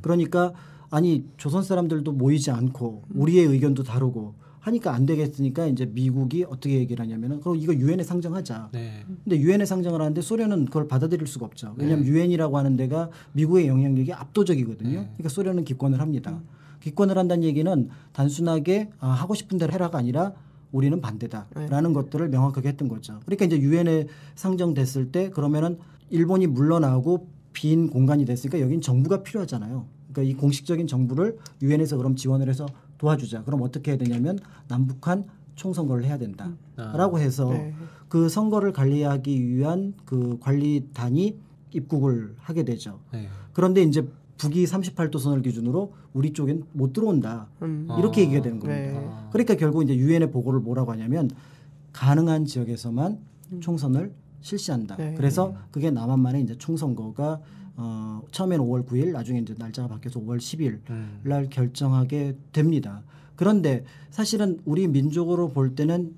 그러니까 아니 조선 사람들도 모이지 않고 우리의 의견도 다르고 하니까 안 되겠으니까 이제 미국이 어떻게 얘기를 하냐면은 그럼 이거 유엔에 상정하자. 근데 유엔에 상정을 하는데 소련은 그걸 받아들일 수가 없죠. 왜냐하면 유엔이라고 하는 데가 미국의 영향력이 압도적이거든요. 그러니까 소련은 기권을 합니다. 기권을 한다는 얘기는 단순하게 하고 싶은 대로 해라가 아니라 우리는 반대다라는 것들을 명확하게 했던 거죠. 그러니까 이제 유엔에 상정됐을 때 그러면은 일본이 물러나고 빈 공간이 됐으니까 여긴 정부가 필요하잖아요. 그러니까 이 공식적인 정부를 유엔에서 그럼 지원을 해서 도와주자. 그럼 어떻게 해야 되냐면 남북한 총선거를 해야 된다라고 해서 네. 그 선거를 관리하기 위한 그 관리단이 입국을 하게 되죠. 네. 그런데 이제 북이 38도선을 기준으로 우리 쪽엔 못 들어온다. 이렇게 얘기가 되는 겁니다. 네. 그러니까 결국 이제 유엔의 보고를 뭐라고 하냐면 가능한 지역에서만 총선을 실시한다. 네. 그래서 그게 남한만의 이제 총선거가 처음에는 5월 9일, 나중에 이제 날짜가 바뀌어서 5월 10일 날 결정하게 됩니다. 그런데 사실은 우리 민족으로 볼 때는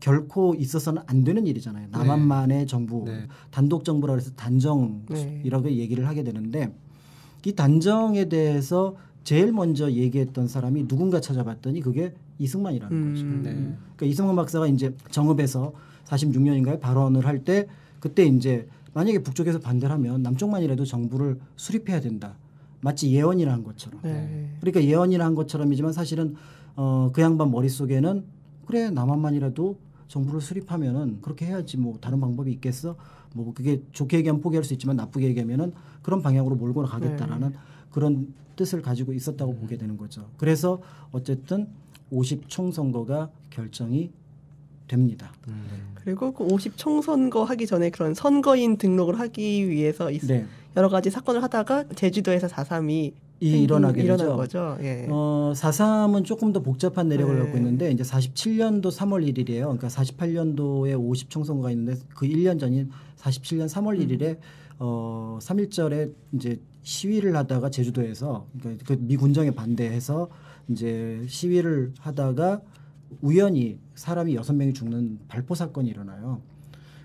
결코 있어서는 안 되는 일이잖아요. 남한만의 정부, 네. 단독 정부라고 해서 단정이라고 얘기를 하게 되는데 이 단정에 대해서 제일 먼저 얘기했던 사람이 누군가 찾아봤더니 그게 이승만이라는 거죠. 네. 그러니까 이승만 박사가 이제 정읍에서 46년인가에 발언을 할 때 그때 이제 만약에 북쪽에서 반대를 하면 남쪽만이라도 정부를 수립해야 된다. 마치 예언이라 한 것처럼. 네. 그러니까 예언이라 한 것처럼이지만 사실은 그 양반 머릿속에는 그래 남한만이라도 정부를 수립하면은 그렇게 해야지 뭐 다른 방법이 있겠어? 뭐 그게 좋게 얘기하면 포기할 수 있지만 나쁘게 얘기하면은 그런 방향으로 몰고 가겠다라는 그런 뜻을 가지고 있었다고 보게 되는 거죠. 그래서 어쨌든 50 총선거가 결정이 됩니다. 그리고 그 50 총선거 하기 전에 그런 선거인 등록을 하기 위해서 네. 여러 가지 사건을 하다가 제주도에서 4.3이 일어나게 일어난 되죠. 거죠. 예. 4.3은 조금 더 복잡한 내력을 네. 갖고 있는데 이제 47년도 3월 1일이에요. 그러니까 48년도에 50 총선거가 있는데 그 1년 전인 47년 3월 1일에 3.1절에 이제 시위를 하다가 제주도에서 그러니까 그 미 군정에 반대해서 이제 시위를 하다가 우연히 사람이 6명이 죽는 발포 사건이 일어나요.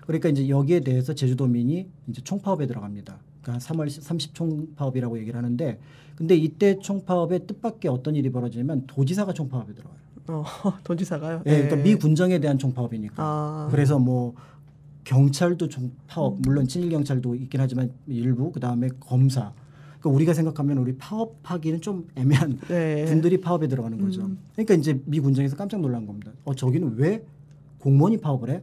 그러니까 이제 여기에 대해서 제주도민이 이제 총파업에 들어갑니다. 그러니까 3월 30 총파업이라고 얘기를 하는데 근데 이때 총파업의 뜻밖의 어떤 일이 벌어지냐면 도지사가 총파업에 들어가요. 도지사가요? 예, 그러니까 미 군정에 대한 총파업이니까. 그래서 뭐 경찰도 총파업, 물론 친일 경찰도 있긴 하지만 일부 그다음에 검사. 그러니까 우리가 생각하면 우리 파업하기는 좀 애매한 네. 분들이 파업에 들어가는 거죠. 그러니까 이제 미 군정에서 깜짝 놀란 겁니다. 저기는 왜 공무원이 파업을 해?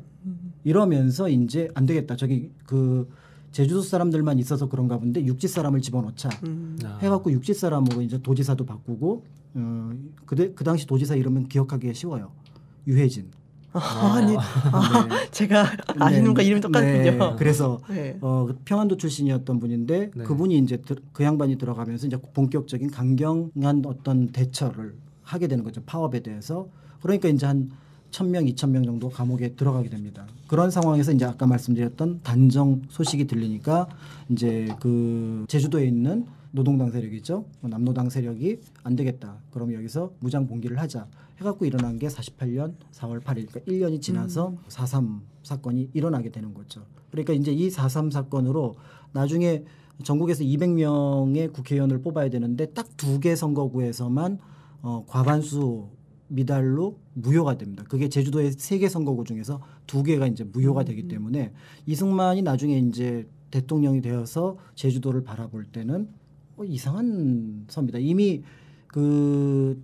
이러면서 이제 안 되겠다. 저기 그 제주도 사람들만 있어서 그런가 본데 육지 사람을 집어넣자 해갖고 육지 사람으로 이제 도지사도 바꾸고 그 당시 도지사 이름은 기억하기 쉬워요. 유해진. 제가 아는 분과 이름이 똑같군요. 네. 그래서 네. 평안도 출신이었던 분인데 네. 그분이 이제 그 양반이 들어가면서 이제 본격적인 강경한 어떤 대처를 하게 되는 거죠. 파업에 대해서. 그러니까 이제 한 1,000명, 2,000명 정도 감옥에 들어가게 됩니다. 그런 상황에서 이제 아까 말씀드렸던 단정 소식이 들리니까 이제 그 제주도에 있는 노동당 세력이죠. 남노당 세력이 안 되겠다. 그럼 여기서 무장 봉기를 하자. 해갖고 일어난 게 48년 4월 8일. 그러니까 1년이 지나서 4.3 사건이 일어나게 되는 거죠. 그러니까 이제 이 4.3 사건으로 나중에 전국에서 200명의 국회의원을 뽑아야 되는데 딱 2개 선거구에서만 과반수 미달로 무효가 됩니다. 그게 제주도의 3개 선거구 중에서 2개가 이제 무효가 되기 때문에 이승만이 나중에 이제 대통령이 되어서 제주도를 바라볼 때는 이상한 섬이다. 이미 그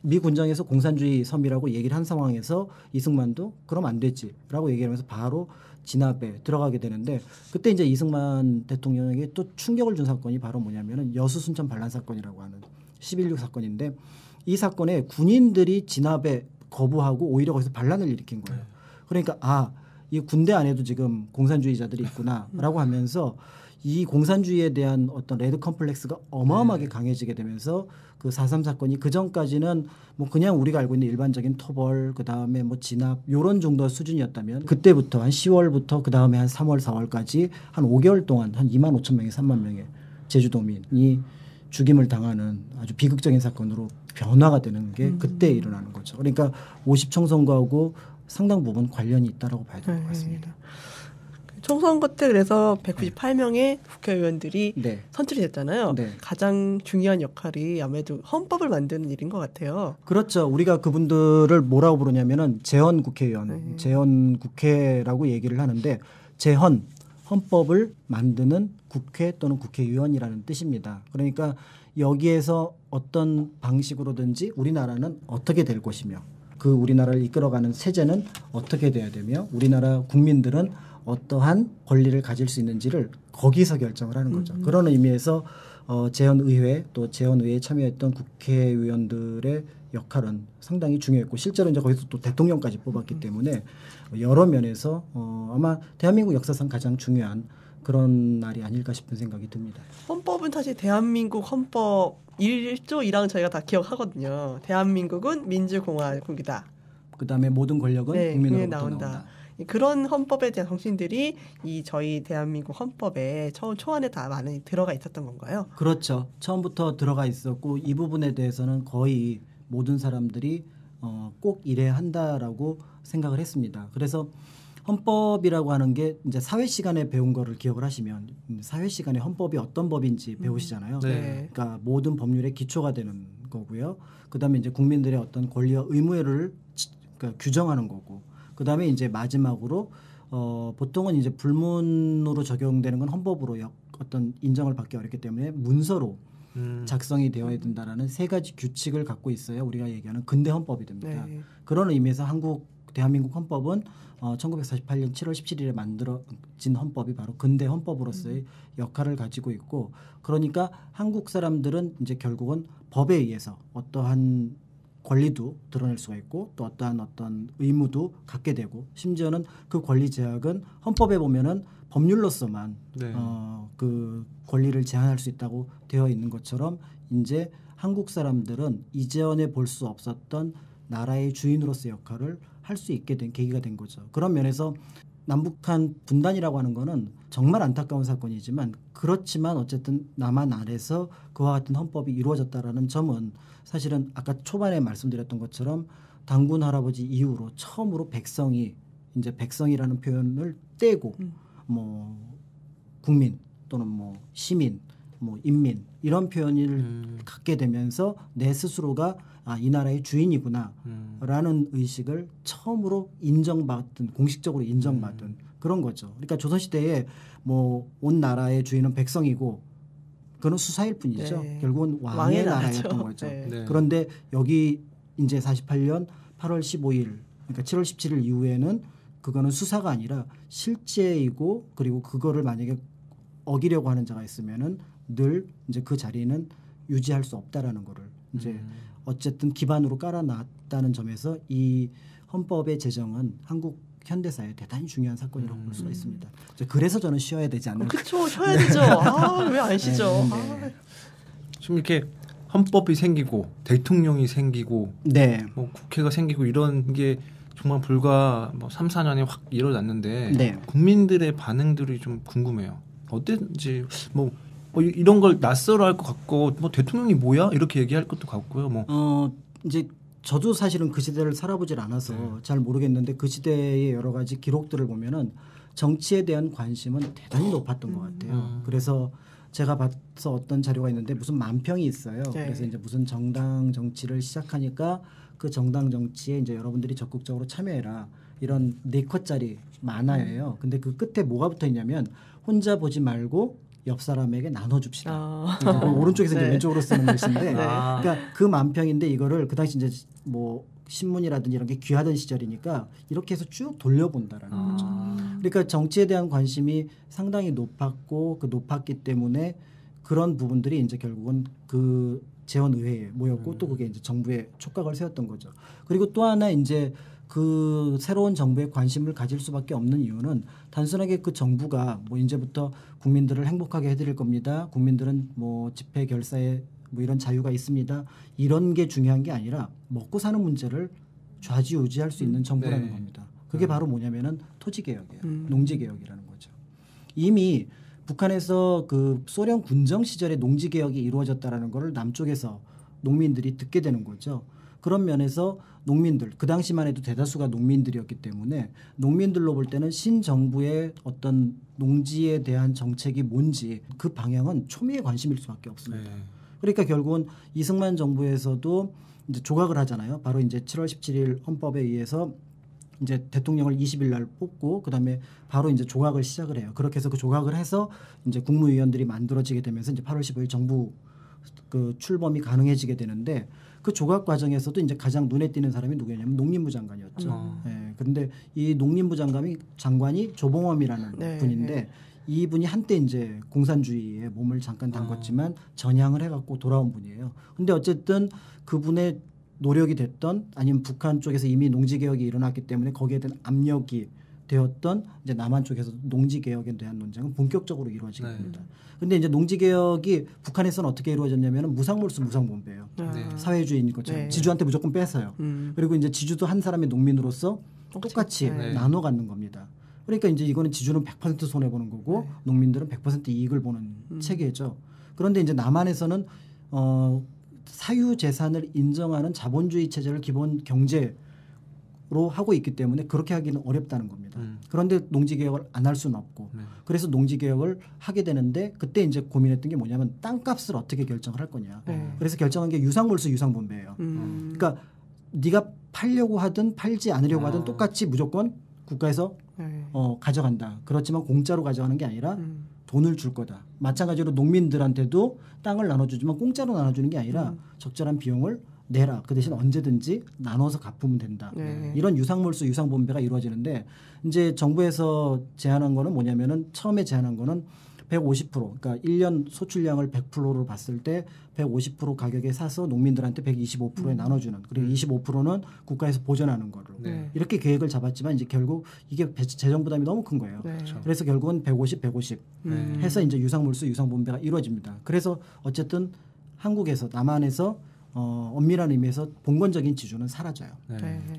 미 군정에서 공산주의 섬이라고 얘기를 한 상황에서 이승만도 그럼 안 되지라고 얘기하면서 바로 진압에 들어가게 되는데 그때 이제 이승만 대통령에게 또 충격을 준 사건이 바로 뭐냐면은 여수 순천 반란 사건이라고 하는 11.6 사건인데 이 사건에 군인들이 진압에 거부하고 오히려 거기서 반란을 일으킨 거예요. 그러니까 이 군대 안에도 지금 공산주의자들이 있구나라고 하면서 이 공산주의에 대한 어떤 레드 컴플렉스가 어마어마하게 강해지게 되면서 그 4.3 사건이 그 전까지는 뭐 그냥 우리가 알고 있는 일반적인 토벌 그다음에 뭐 진압 요런 정도의 수준이었다면 그때부터 한 10월부터 그다음에 한 3월 4월까지 한 5개월 동안 한 2만 5천 명에 3만 명의 제주도민이 죽임을 당하는 아주 비극적인 사건으로 변화가 되는 게 그때 일어나는 거죠. 그러니까 50 총선거하고 상당 부분 관련이 있다라고 봐야 될 것 같습니다. 총선거 때 그래서 198명의 국회의원들이 네. 선출이 됐잖아요. 네. 가장 중요한 역할이 아무래도 헌법을 만드는 일인 것 같아요. 그렇죠. 우리가 그분들을 뭐라고 부르냐면은 재헌 국회의원, 재헌 국회라고 얘기를 하는데 헌법을 만드는 국회 또는 국회의원이라는 뜻입니다. 그러니까 여기에서 어떤 방식으로든지 우리나라는 어떻게 될 것이며 그 우리나라를 이끌어가는 체제는 어떻게 돼야 되며 우리나라 국민들은 어떠한 권리를 가질 수 있는지를 거기서 결정을 하는 거죠. 그런 의미에서 재헌의회 또 재헌의회에 참여했던 국회의원들의 역할은 상당히 중요했고 실제로 이제 거기서 또 대통령까지 뽑았기 때문에 여러 면에서 아마 대한민국 역사상 가장 중요한 그런 날이 아닐까 싶은 생각이 듭니다. 헌법은 사실 대한민국 헌법 1조 1항 저희가 다 기억하거든요. 대한민국은 민주공화국이다. 그다음에 모든 권력은 네, 국민으로부터 나온다. 나온다. 그런 헌법에 대한 정신들이 이 저희 대한민국 헌법에 초안에 다 많이 들어가 있었던 건가요? 그렇죠. 처음부터 들어가 있었고 이 부분에 대해서는 거의 모든 사람들이 꼭 이래야 한다라고 생각을 했습니다. 그래서 헌법이라고 하는 게 이제 사회 시간에 배운 거를 기억을 하시면 사회 시간에 헌법이 어떤 법인지 배우시잖아요. 네. 그러니까 모든 법률의 기초가 되는 거고요. 그다음에 이제 국민들의 어떤 권리와 의무를 그러니까 규정하는 거고. 그다음에 이제 마지막으로 보통은 이제 불문으로 적용되는 건 헌법으로 어떤 인정을 받기 어렵기 때문에 문서로 작성이 되어야 된다라는 세 가지 규칙을 갖고 있어야 우리가 얘기하는 근대 헌법이 됩니다. 네. 그런 의미에서 대한민국 헌법은 1948년 7월 17일에 만들어진 헌법이 바로 근대 헌법으로서의 역할을 가지고 있고 그러니까 한국 사람들은 이제 결국은 법에 의해서 어떠한 권리도 드러낼 수가 있고 또 어떠한 어떤 의무도 갖게 되고 심지어는 그 권리 제약은 헌법에 보면은 법률로서만 네. 그 권리를 제한할 수 있다고 되어 있는 것처럼 이제 한국 사람들은 이전에 볼 수 없었던 나라의 주인으로서의 역할을 할 수 있게 된 계기가 된 거죠. 그런 면에서 남북한 분단이라고 하는 거는 정말 안타까운 사건이지만 그렇지만 어쨌든 남한 아래서 그와 같은 헌법이 이루어졌다라는 점은 사실은 아까 초반에 말씀드렸던 것처럼 당군 할아버지 이후로 처음으로 백성이 이제 백성이라는 표현을 떼고 뭐 국민 또는 뭐 시민 뭐 인민 이런 표현을 갖게 되면서 내 스스로가 이 나라의 주인이구나라는 의식을 처음으로 인정받은 공식적으로 인정받은 그런 거죠. 그러니까 조선시대에 뭐 온 나라의 주인은 백성이고 그건 수사일 뿐이죠. 네. 결국은 왕의 나라였던 거죠. 네. 네. 그런데 여기 이제 48년 8월 15일 그러니까 7월 17일 이후에는 그거는 수사가 아니라 실제이고 그리고 그거를 만약에 어기려고 하는 자가 있으면은 늘 이제 그 자리는 유지할 수 없다라는 거를 이제 어쨌든 기반으로 깔아놨다는 점에서 이 헌법의 제정은 한국 현대사에 대단히 중요한 사건이라고 볼 수가 있습니다. 그래서 저는 쉬어야 되지 않을까. 그렇죠. 쉬어야 되죠. 왜 안 쉬죠? 네. 지금 이렇게 헌법이 생기고 대통령이 생기고 네. 뭐 국회가 생기고 이런 게 정말 불과 뭐 3, 4년에 확 일어났는데 네. 국민들의 반응들이 좀 궁금해요. 어땠는지 뭐 이런 걸 낯설어 할 것 같고 뭐 대통령이 뭐야 이렇게 얘기할 것도 같고요. 뭐 이제 저도 사실은 그 시대를 살아보질 않아서 잘 모르겠는데 그 시대의 여러 가지 기록들을 보면은 정치에 대한 관심은 대단히 높았던 것 같아요. 그래서 제가 봐서 어떤 자료가 있는데 무슨 만평이 있어요. 네. 그래서 이제 무슨 정당 정치를 시작하니까 그 정당 정치에 이제 여러분들이 적극적으로 참여해라 이런 4컷짜리 만화예요. 근데 그 끝에 뭐가 붙어 있냐면 혼자 보지 말고 옆 사람에게 나눠줍시다. 오른쪽에서 이제 네. 왼쪽으로 쓰는 글씨인데, 네. 그러니까 그 만평인데 이거를 그 당시 이제 뭐 신문이라든지 이런 게 귀하던 시절이니까 이렇게 해서 쭉 돌려본다라는 거죠. 그러니까 정치에 대한 관심이 상당히 높았고 그 높았기 때문에 그런 부분들이 이제 결국은 그 재헌의회에 모였고 또 그게 이제 정부에 촉각을 세웠던 거죠. 그리고 또 하나 이제 그 새로운 정부에 관심을 가질 수밖에 없는 이유는 단순하게 그 정부가 뭐 이제부터 국민들을 행복하게 해드릴 겁니다. 국민들은 뭐 집회 결사에 뭐 이런 자유가 있습니다. 이런 게 중요한 게 아니라 먹고 사는 문제를 좌지우지할 수 있는 정부라는 네. 겁니다. 그게 바로 뭐냐면은 토지개혁이에요. 농지개혁이라는 거죠. 이미 북한에서 그 소련 군정 시절에 농지개혁이 이루어졌다라는 거를 남쪽에서 농민들이 듣게 되는 거죠. 그런 면에서 농민들 그 당시만 해도 대다수가 농민들이었기 때문에 농민들로 볼 때는 신정부의 어떤 농지에 대한 정책이 뭔지 그 방향은 초미의 관심일 수밖에 없습니다. 네. 그러니까 결국은 이승만 정부에서도 이제 조각을 하잖아요. 바로 이제 7월 17일 헌법에 의해서 이제 대통령을 20일 날 뽑고 그다음에 바로 이제 조각을 시작을 해요. 그렇게 해서 그 조각을 해서 이제 국무위원들이 만들어지게 되면서 이제 8월 15일 정부 그 출범이 가능해지게 되는데 그 조각 과정에서도 이제 가장 눈에 띄는 사람이 누구냐면 농림부 장관이었죠. 예, 그런데 이 농림부 장관이 조봉엄이라는 네, 분인데 네. 이분이 한때 이제 공산주의에 몸을 잠깐 담궜지만 전향을 해갖고 돌아온 분이에요. 근데 어쨌든 그분의 노력이 됐던 아니면 북한 쪽에서 이미 농지 개혁이 일어났기 때문에 거기에 대한 압력이 되었던 이제 남한 쪽에서 농지 개혁에 대한 논쟁은 본격적으로 이루어지게 됩니다. 근데 이제 농지 개혁이 북한에서는 어떻게 이루어졌냐면은 무상몰수 무상분배예요. 네. 사회주의인 것처럼 네. 지주한테 무조건 뺏어요. 그리고 이제 지주도 한 사람의 농민으로서 똑같이 네. 나눠 갖는 겁니다. 그러니까 이제 이거는 지주는 100% 손해 보는 거고 네. 농민들은 100% 이익을 보는 체계죠. 그런데 이제 남한에서는 사유 재산을 인정하는 자본주의 체제를 기본 경제로 하고 있기 때문에 그렇게 하기는 어렵다는 겁니다. 그런데 농지 개혁을 안 할 수는 없고 그래서 농지 개혁을 하게 되는데 그때 이제 고민했던 게 뭐냐면 땅값을 어떻게 결정을 할 거냐. 그래서 결정한 게 유상몰수 유상분배예요. 그러니까 네가 팔려고 하든 팔지 않으려고 하든 똑같이 무조건 국가에서 가져간다. 그렇지만 공짜로 가져가는 게 아니라 돈을 줄 거다. 마찬가지로 농민들한테도 땅을 나눠주지만 공짜로 나눠주는 게 아니라 적절한 비용을 내라. 그 대신 언제든지 나눠서 갚으면 된다. 이런 유상몰수 유상분배가 이루어지는데 이제 정부에서 제안한 거는 뭐냐면은 처음에 제안한 거는 150% 그러니까 1년 소출량을 100%로 봤을 때 150% 가격에 사서 농민들한테 125%에 나눠주는 그리고 25%는 국가에서 보전하는 거로 이렇게 계획을 잡았지만 이제 결국 이게 재정 부담이 너무 큰 거예요. 그래서 결국은 150 해서 이제 유상몰수 유상분배가 이루어집니다. 그래서 어쨌든 한국에서 남한에서 엄밀한 의미에서 봉건적인 지주는 사라져요.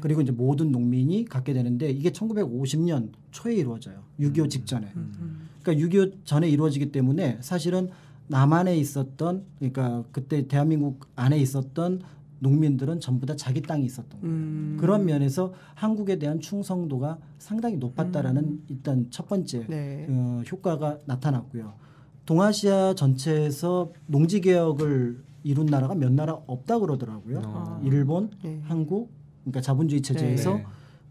그리고 이제 모든 농민이 갖게 되는데 이게 1950년 초에 이루어져요. 6.25 직전에. 그러니까 6.25 전에 이루어지기 때문에 사실은 남한에 있었던 그러니까 그때 대한민국 안에 있었던 농민들은 전부 다 자기 땅이 있었던 거예요. 그런 면에서 한국에 대한 충성도가 상당히 높았다라는 일단 첫 번째 효과가 나타났고요. 동아시아 전체에서 농지 개혁을 이룬 나라가 몇 나라 없다 그러더라고요. 일본, 한국, 그러니까 자본주의 체제에서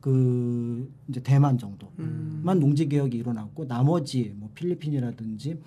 그 이제 대만 정도만 농지 개혁이 일어났고 나머지 뭐 필리핀이라든지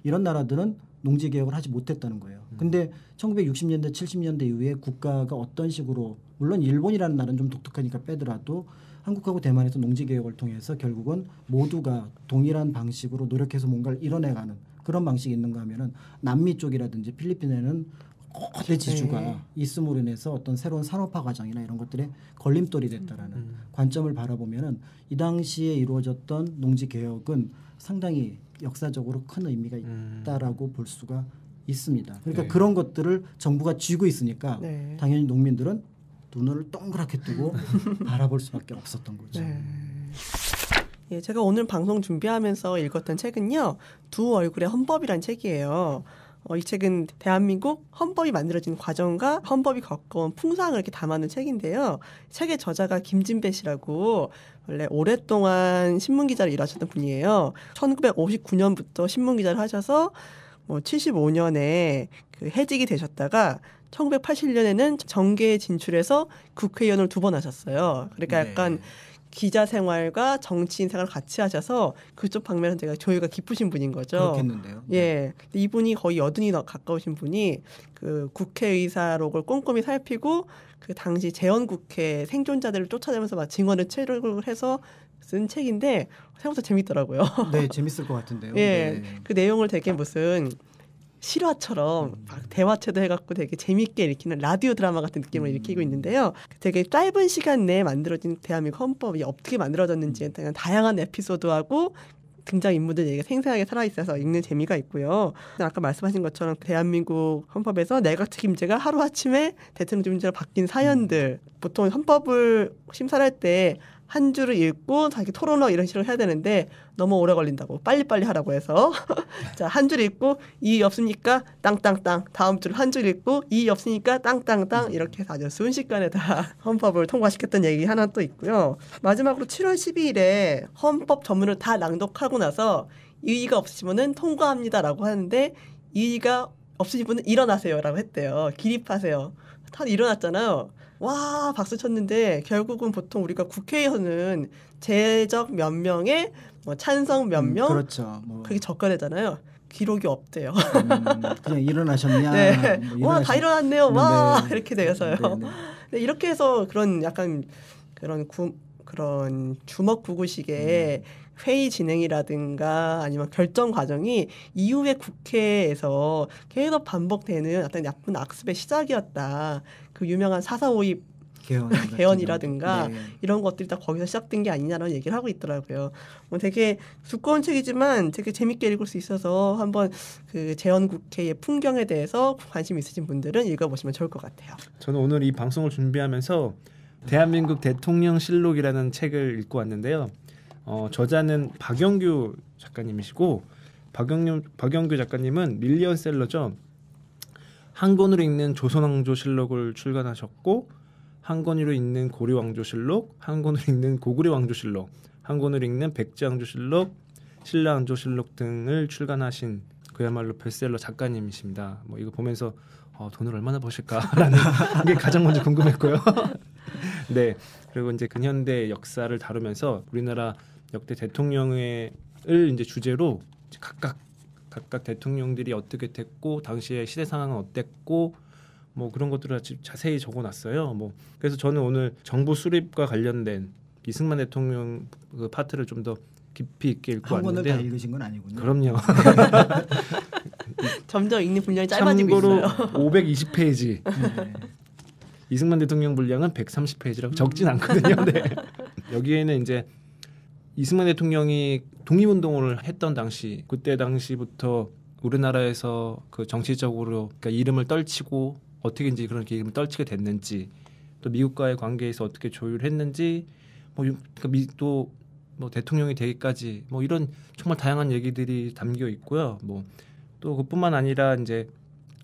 이런 나라들은 농지 개혁을 하지 못했다는 거예요. 근데 1960년대, 70년대 이후에 국가가 어떤 식으로 물론 일본이라는 나라는 좀 독특하니까 빼더라도 한국하고 대만에서 농지 개혁을 통해서 결국은 모두가 동일한 방식으로 노력해서 뭔가를 이뤄내가는 그런 방식이 있는가 하면은 남미 쪽이라든지 필리핀에는 거대 지주가 있음으로 인해서 어떤 새로운 산업화 과정이나 이런 것들의 걸림돌이 됐다라는 관점을 바라보면은 이 당시에 이루어졌던 농지 개혁은 상당히 역사적으로 큰 의미가 있다라고 볼 수가 있습니다. 그러니까 그런 것들을 정부가 쥐고 있으니까 당연히 농민들은 눈을 동그랗게 뜨고 바라볼 수밖에 없었던 거죠. 예, 제가 오늘 방송 준비하면서 읽었던 책은요. 두 얼굴의 헌법이란 책이에요. 이 책은 대한민국 헌법이 만들어진 과정과 헌법이 겪어온 풍상을 이렇게 담아놓은 책인데요. 책의 저자가 김진배 씨라고 원래 오랫동안 신문기자로 일하셨던 분이에요. 1959년부터 신문기자를 하셔서 75년에 그 해직이 되셨다가 1980년에는 정계에 진출해서 국회의원을 2번 하셨어요. 그러니까 약간 기자 생활과 정치인 생활을 같이 하셔서 그쪽 방면은 제가 조예가 깊으신 분인 거죠. 그렇겠는데요. 예. 근데 이분이 거의 80이 가까우신 분이 그 국회의사록을 꼼꼼히 살피고 그 당시 재헌국회 생존자들을 쫓아내면서 막 증언을 체력을 해서 쓴 책인데 생각보다 재밌더라고요. 네, 재밌을 것 같은데요. 예. 그 내용을 되게 무슨 실화처럼 막 대화체도 해갖고 되게 재밌게 읽히는 라디오 드라마 같은 느낌을 일으키고 있는데요. 되게 짧은 시간 내에 만들어진 대한민국 헌법이 어떻게 만들어졌는지에 대한 다양한 에피소드하고 등장인물들 얘기가 생생하게 살아있어서 읽는 재미가 있고요. 아까 말씀하신 것처럼 대한민국 헌법에서 내각 책임제가 하루아침에 대통령 책임제로 바뀐 사연들 보통 헌법을 심사를 할 때 한 줄을 읽고 자기 토론어 이런 식으로 해야 되는데 너무 오래 걸린다고 빨리빨리 하라고 해서 자, 한 줄 읽고 이의 없으니까 땅땅땅 다음 줄 한 줄 읽고 이의 없으니까 땅땅땅 이렇게 해서 아주 순식간에 다 헌법을 통과시켰던 얘기 하나 또 있고요. 마지막으로 7월 12일에 헌법 전문을 다 낭독하고 나서 이의가 없으시면은 통과합니다라고 하는데 이의가 없으신 분은 일어나세요라고 했대요. 기립하세요. 다 일어났잖아요. 와 박수 쳤는데 결국은 보통 우리가 국회의원은 제적 몇 명에 찬성 몇 명 그렇죠. 그게 적어내잖아요. 기록이 없대요. 그냥 일어나셨냐? 네. 뭐 와, 다 일어났네요. 와, 네. 이렇게 되어서요. 네, 네. 네, 이렇게 해서 그런 약간 그런 주먹구구식의 회의 진행이라든가 아니면 결정 과정이 이후에 국회에서 계속 반복되는 어떤 나쁜 악습의 시작이었다. 그 유명한 4.4.5입 개헌이라든가 네. 이런 것들이 다 거기서 시작된 게 아니냐라는 얘기를 하고 있더라고요. 뭐 되게 두꺼운 책이지만 되게 재밌게 읽을 수 있어서 한번 그 재헌국회의 풍경에 대해서 관심 있으신 분들은 읽어보시면 좋을 것 같아요. 저는 오늘 이 방송을 준비하면서 대한민국 대통령실록이라는 책을 읽고 왔는데요. 저자는 박영규 작가님이시고 박영규 작가님은 밀리언셀러죠. 한 권으로 읽는 조선왕조실록을 출간하셨고 한 권으로 읽는 고려왕조실록, 한 권으로 읽는 고구려왕조실록, 한 권으로 읽는 백제왕조실록, 신라왕조실록 등을 출간하신 그야말로 베스트셀러 작가님이십니다. 뭐 이거 보면서 돈을 얼마나 버실까라는 게 가장 먼저 궁금했고요. 네, 그리고 이제 근현대 역사를 다루면서 우리나라 역대 대통령을 이제 주제로 각각 대통령들이 어떻게 됐고 당시의 시대 상황은 어땠고 뭐 그런 것들을 자세히 적어놨어요. 뭐 그래서 저는 오늘 정부 수립과 관련된 이승만 대통령 그 파트를 좀 더 깊이 있게 읽고 한 권을 왔는데요. 다 읽으신 건 아니군요. 그럼요. 점점 읽는 분량이 짧아지고 참고로 있어요. 520페이지. 네. 이승만 대통령 분량은 130페이지라고 적진 않거든요. 네. 여기에는 이제 이승만 대통령이 독립운동을 했던 그때 당시부터 우리나라에서 그 정치적으로 그러니까 이름을 떨치고 어떻게 이제 그런 이름을 떨치게 됐는지 또 미국과의 관계에서 어떻게 조율했는지 또 뭐 대통령이 되기까지 뭐 이런 정말 다양한 얘기들이 담겨 있고요. 뭐 또 그뿐만 아니라 이제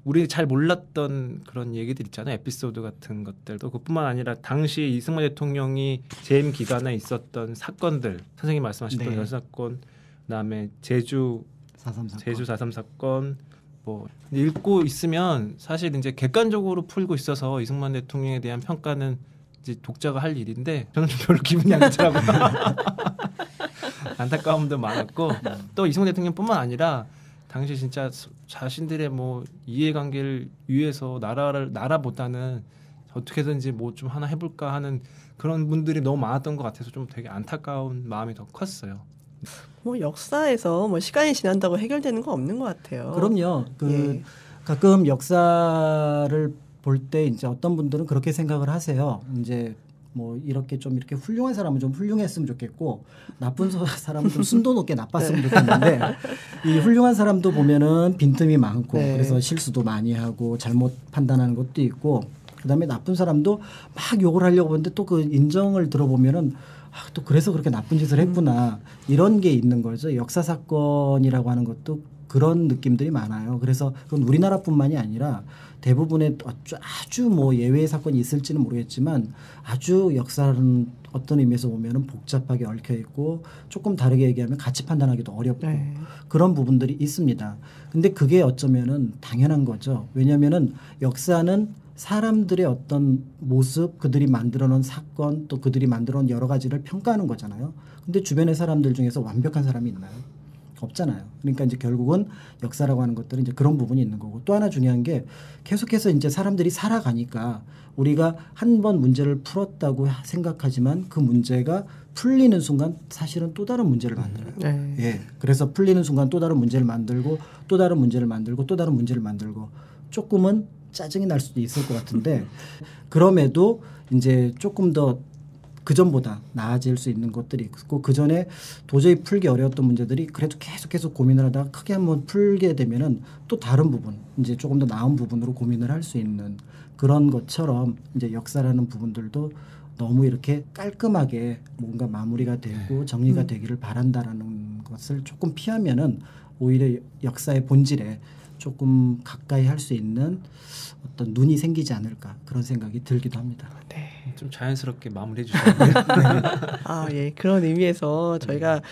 우리 잘 몰랐던 그런 얘기들 있잖아요. 에피소드 같은 것들도 그뿐만 아니라 당시 이승만 대통령이 재임 기간에 있었던 사건들, 선생님 말씀하셨던 네. 열사건, 그다음에 제주 4.3 사건, 뭐 읽고 있으면 사실 이제 객관적으로 풀고 있어서 이승만 대통령에 대한 평가는 이제 독자가 할 일인데 저는 좀 별로 기분이 안 좋더라고요. 안타까움도 많았고 또 이승만 대통령뿐만 아니라 당시 진짜 자신들의 뭐 이해관계를 위해서 나라보다는 어떻게든지 뭐 좀 하나 해볼까 하는 그런 분들이 너무 많았던 것 같아서 좀 되게 안타까운 마음이 더 컸어요. 뭐 역사에서 뭐 시간이 지난다고 해결되는 거 없는 것 같아요. 그럼요. 예. 가끔 역사를 볼 때 이제 어떤 분들은 그렇게 생각을 하세요. 이제 뭐 이렇게 훌륭한 사람은 좀 훌륭했으면 좋겠고 나쁜 사람은 좀 순도 높게 나빴으면 좋겠는데 이 훌륭한 사람도 보면은 빈틈이 많고 네. 그래서 실수도 많이 하고 잘못 판단하는 것도 있고 그다음에 나쁜 사람도 막 욕을 하려고 하는데 또 그 인정을 들어보면은 또 그래서 그렇게 나쁜 짓을 했구나 이런 게 있는 거죠. 역사 사건이라고 하는 것도 그런 느낌들이 많아요. 그래서 그건 우리나라뿐만이 아니라 대부분의 아주 뭐 예외의 사건이 있을지는 모르겠지만 아주 역사는 어떤 의미에서 보면은 복잡하게 얽혀 있고 조금 다르게 얘기하면 가치 판단하기도 어렵고 네. 그런 부분들이 있습니다. 근데 그게 어쩌면은 당연한 거죠. 왜냐하면은 역사는 사람들의 어떤 모습, 그들이 만들어놓은 사건, 또 그들이 만들어놓은 여러 가지를 평가하는 거잖아요. 근데 주변의 사람들 중에서 완벽한 사람이 있나요? 없잖아요. 그러니까 이제 결국은 역사라고 하는 것들은 이제 그런 부분이 있는 거고 또 하나 중요한 게 계속해서 이제 사람들이 살아가니까 우리가 한 번 문제를 풀었다고 생각하지만 그 문제가 풀리는 순간 사실은 또 다른 문제를 만들어요. 네. 예. 그래서 풀리는 순간 또 다른 문제를 만들고 또 다른 문제를 만들고 또 다른 문제를 만들고 조금은 짜증이 날 수도 있을 것 같은데 그럼에도 이제 조금 더 그전보다 나아질 수 있는 것들이 있고 그전에 도저히 풀기 어려웠던 문제들이 그래도 계속 고민을 하다가 크게 한번 풀게 되면은 또 다른 부분 이제 조금 더 나은 부분으로 고민을 할 수 있는 그런 것처럼 이제 역사라는 부분들도 너무 이렇게 깔끔하게 뭔가 마무리가 되고 정리가 되기를 바란다라는 것을 조금 피하면은 오히려 역사의 본질에 조금 가까이 할 수 있는 어떤 눈이 생기지 않을까 그런 생각이 들기도 합니다. 네. 좀 자연스럽게 마무리해 주셨네요. 예. 그런 의미에서 저희가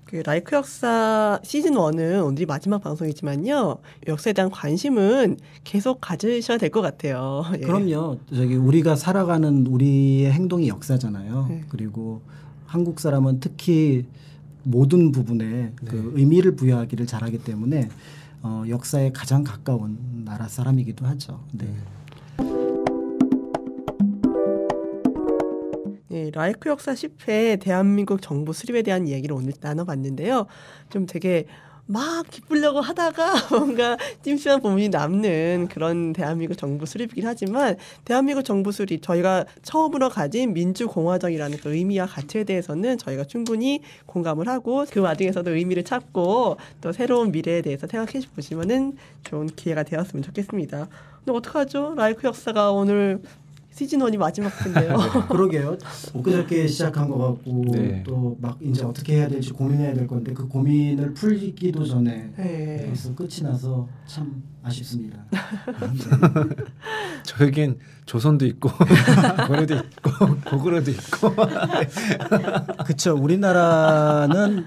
그 라이크 역사 시즌 1은 오늘이 마지막 방송이지만요. 역사에 대한 관심은 계속 가지셔야 될 것 같아요. 예. 그럼요. 우리가 살아가는 우리의 행동이 역사잖아요. 네. 그리고 한국 사람은 특히 모든 부분에 그 의미를 부여하기를 잘하기 때문에 역사에 가장 가까운 나라 사람이기도 하죠. 네. 네, 라이크 역사 10회 대한민국 정부 수립에 대한 이야기를 오늘 나눠봤는데요. 좀 되게 막 기쁘려고 하다가 뭔가 찜찜한 부분이 남는 그런 대한민국 정부 수립이긴 하지만 대한민국 정부 수립, 저희가 처음으로 가진 민주공화정이라는 그 의미와 가치에 대해서는 저희가 충분히 공감을 하고 그 와중에서도 의미를 찾고 또 새로운 미래에 대해서 생각해 보시면은 좋은 기회가 되었으면 좋겠습니다. 근데 어떡하죠? 라이크 역사가 오늘 시즌1이 마지막 텐데요. 그러게요. 엊그저께 시작한 것 같고 네. 또 막 이제 어떻게 해야 될지 고민해야 될 건데 그 고민을 풀기도 전에 네. 벌써 끝이 나서 참 아쉽습니다. 저에겐 조선도 있고 고려도 있고 고구려도 있고 그렇죠. 우리나라는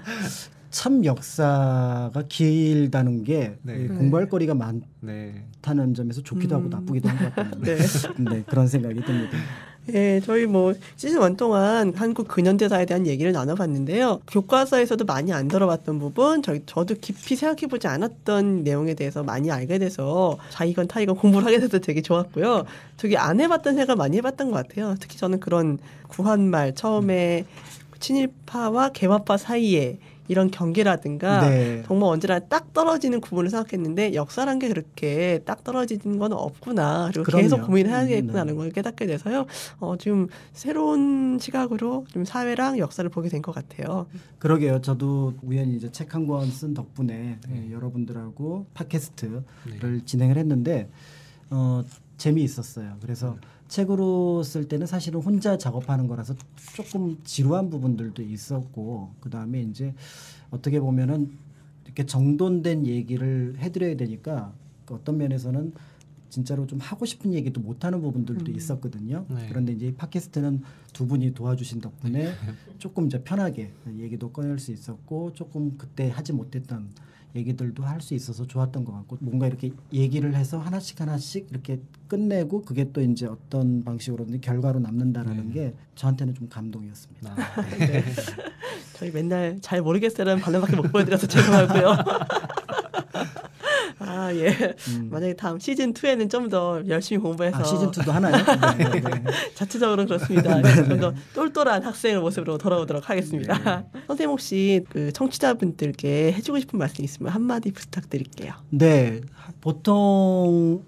참 역사가 길다는 게 네. 공부할 거리가 네. 많다는 점에서 좋기도 하고 나쁘기도 한 것 같아요. 네. 네, 그런 생각이 듭니다. 예, 저희 뭐 시즌 1 동안 한국 근현대사에 대한 얘기를 나눠봤는데요. 교과서에서도 많이 안 들어봤던 부분, 저도 깊이 생각해보지 않았던 내용에 대해서 많이 알게 돼서 자이건 타이건 공부를 하게 돼서 되게 좋았고요. 되게 안 해봤던 생각 많이 해봤던 것 같아요. 특히 저는 그런 구한말 처음에 친일파와 개화파 사이에 이런 경계라든가 네. 정말 언제나 딱 떨어지는 구분을 생각했는데 역사란 게 그렇게 딱 떨어지는 건 없구나. 그리고 그럼요. 계속 고민해야겠구나는 걸 깨닫게 돼서요. 지금 새로운 시각으로 좀 사회랑 역사를 보게 된 것 같아요. 그러게요. 저도 우연히 이제 책 한 권 쓴 덕분에 여러분들하고 팟캐스트를 진행을 했는데 재미있었어요. 그래서 책으로 쓸 때는 사실은 혼자 작업하는 거라서 조금 지루한 부분들도 있었고 그다음에 이제 어떻게 보면은 이렇게 정돈된 얘기를 해드려야 되니까 어떤 면에서는 진짜로 좀 하고 싶은 얘기도 못하는 부분들도 있었거든요. 네. 그런데 이제 팟캐스트는 두 분이 도와주신 덕분에 조금 이제 편하게 얘기도 꺼낼 수 있었고 조금 그때 하지 못했던 얘기들도 할 수 있어서 좋았던 것 같고 뭔가 이렇게 얘기를 해서 하나씩 이렇게 끝내고 그게 또 이제 어떤 방식으로든 결과로 남는다라는 게 저한테는 좀 감동이었습니다. 네. 저희 맨날 잘 모르겠어요라는 반응밖에 못 보여드려서 죄송하고요. 아, 예. 만약에 다음 시즌2에는 좀 더 열심히 공부해서. 시즌2도 하나요? 네, 네. 자체적으로 그렇습니다. 좀 더 똘똘한 학생의 모습으로 돌아오도록 하겠습니다. 네. 선생님 혹시 그 청취자분들께 해주고 싶은 말씀 있으면 한마디 부탁드릴게요. 네. 보통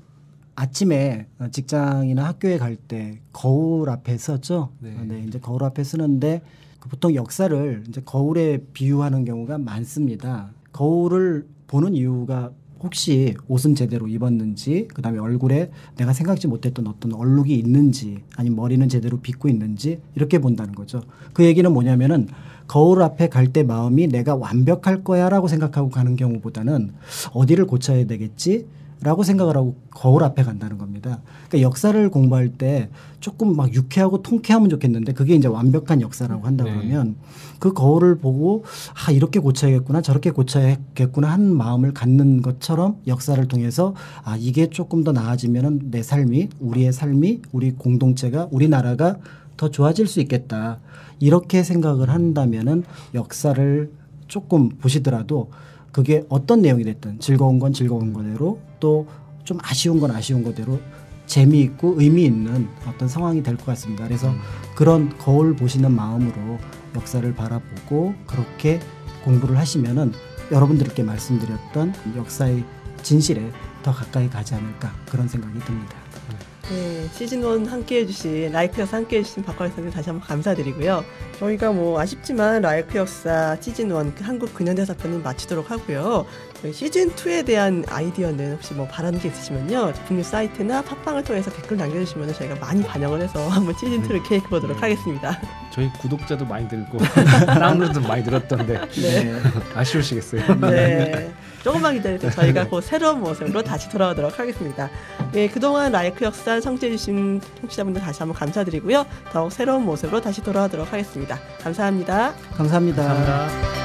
아침에 직장이나 학교에 갈 때 거울 앞에 서죠. 네, 이제 거울 앞에 쓰는데 보통 역사를 이제 거울에 비유하는 경우가 많습니다. 거울을 보는 이유가 혹시 옷은 제대로 입었는지, 그다음에 얼굴에 내가 생각지 못했던 어떤 얼룩이 있는지, 아니면 머리는 제대로 빗고 있는지 이렇게 본다는 거죠. 그 얘기는 뭐냐면은 거울 앞에 갈 때 마음이 내가 완벽할 거야라고 생각하고 가는 경우보다는 어디를 고쳐야 되겠지? 라고 생각을 하고 거울 앞에 간다는 겁니다. 그러니까 역사를 공부할 때 조금 막 유쾌하고 통쾌하면 좋겠는데 그게 이제 완벽한 역사라고 한다 그러면 그 거울을 보고 이렇게 고쳐야겠구나 저렇게 고쳐야겠구나 하는 마음을 갖는 것처럼 역사를 통해서 이게 조금 더 나아지면은 내 삶이 우리의 삶이 우리 공동체가 우리나라가 더 좋아질 수 있겠다. 이렇게 생각을 한다면은 역사를 조금 보시더라도 그게 어떤 내용이 됐든 즐거운 건 즐거운 거대로 또 좀 아쉬운 건 아쉬운 거대로 재미있고 의미 있는 어떤 상황이 될 것 같습니다. 그래서 그런 거울 보시는 마음으로 역사를 바라보고 그렇게 공부를 하시면은 여러분들께 말씀드렸던 역사의 진실에 더 가까이 가지 않을까 그런 생각이 듭니다. 네, 시즌1 함께 해주신 라이크 역사 함께 해주신 박광일 선생님 다시 한번 감사드리고요. 저희가 뭐 아쉽지만 라이크 역사 시즌1 한국 근현대사편은 마치도록 하고요. 저희 시즌2에 대한 아이디어는 혹시 뭐 바라는 게 있으시면요. 북뉴 사이트나 팟빵을 통해서 댓글 남겨주시면 저희가 많이 반영을 해서 한번 시즌2를 계획해보도록 하겠습니다. 저희 구독자도 많이 늘고 다운로드도 많이 늘었던데 네. 아쉬우시겠어요. 네. 조금만 기다려주세요. 저희가 곧 새로운 모습으로 다시 돌아오도록 하겠습니다. 네, 그동안 라이크 역사 청취해주신 청취자분들 다시 한번 감사드리고요. 더욱 새로운 모습으로 다시 돌아오도록 하겠습니다. 감사합니다. 감사합니다. 감사합니다.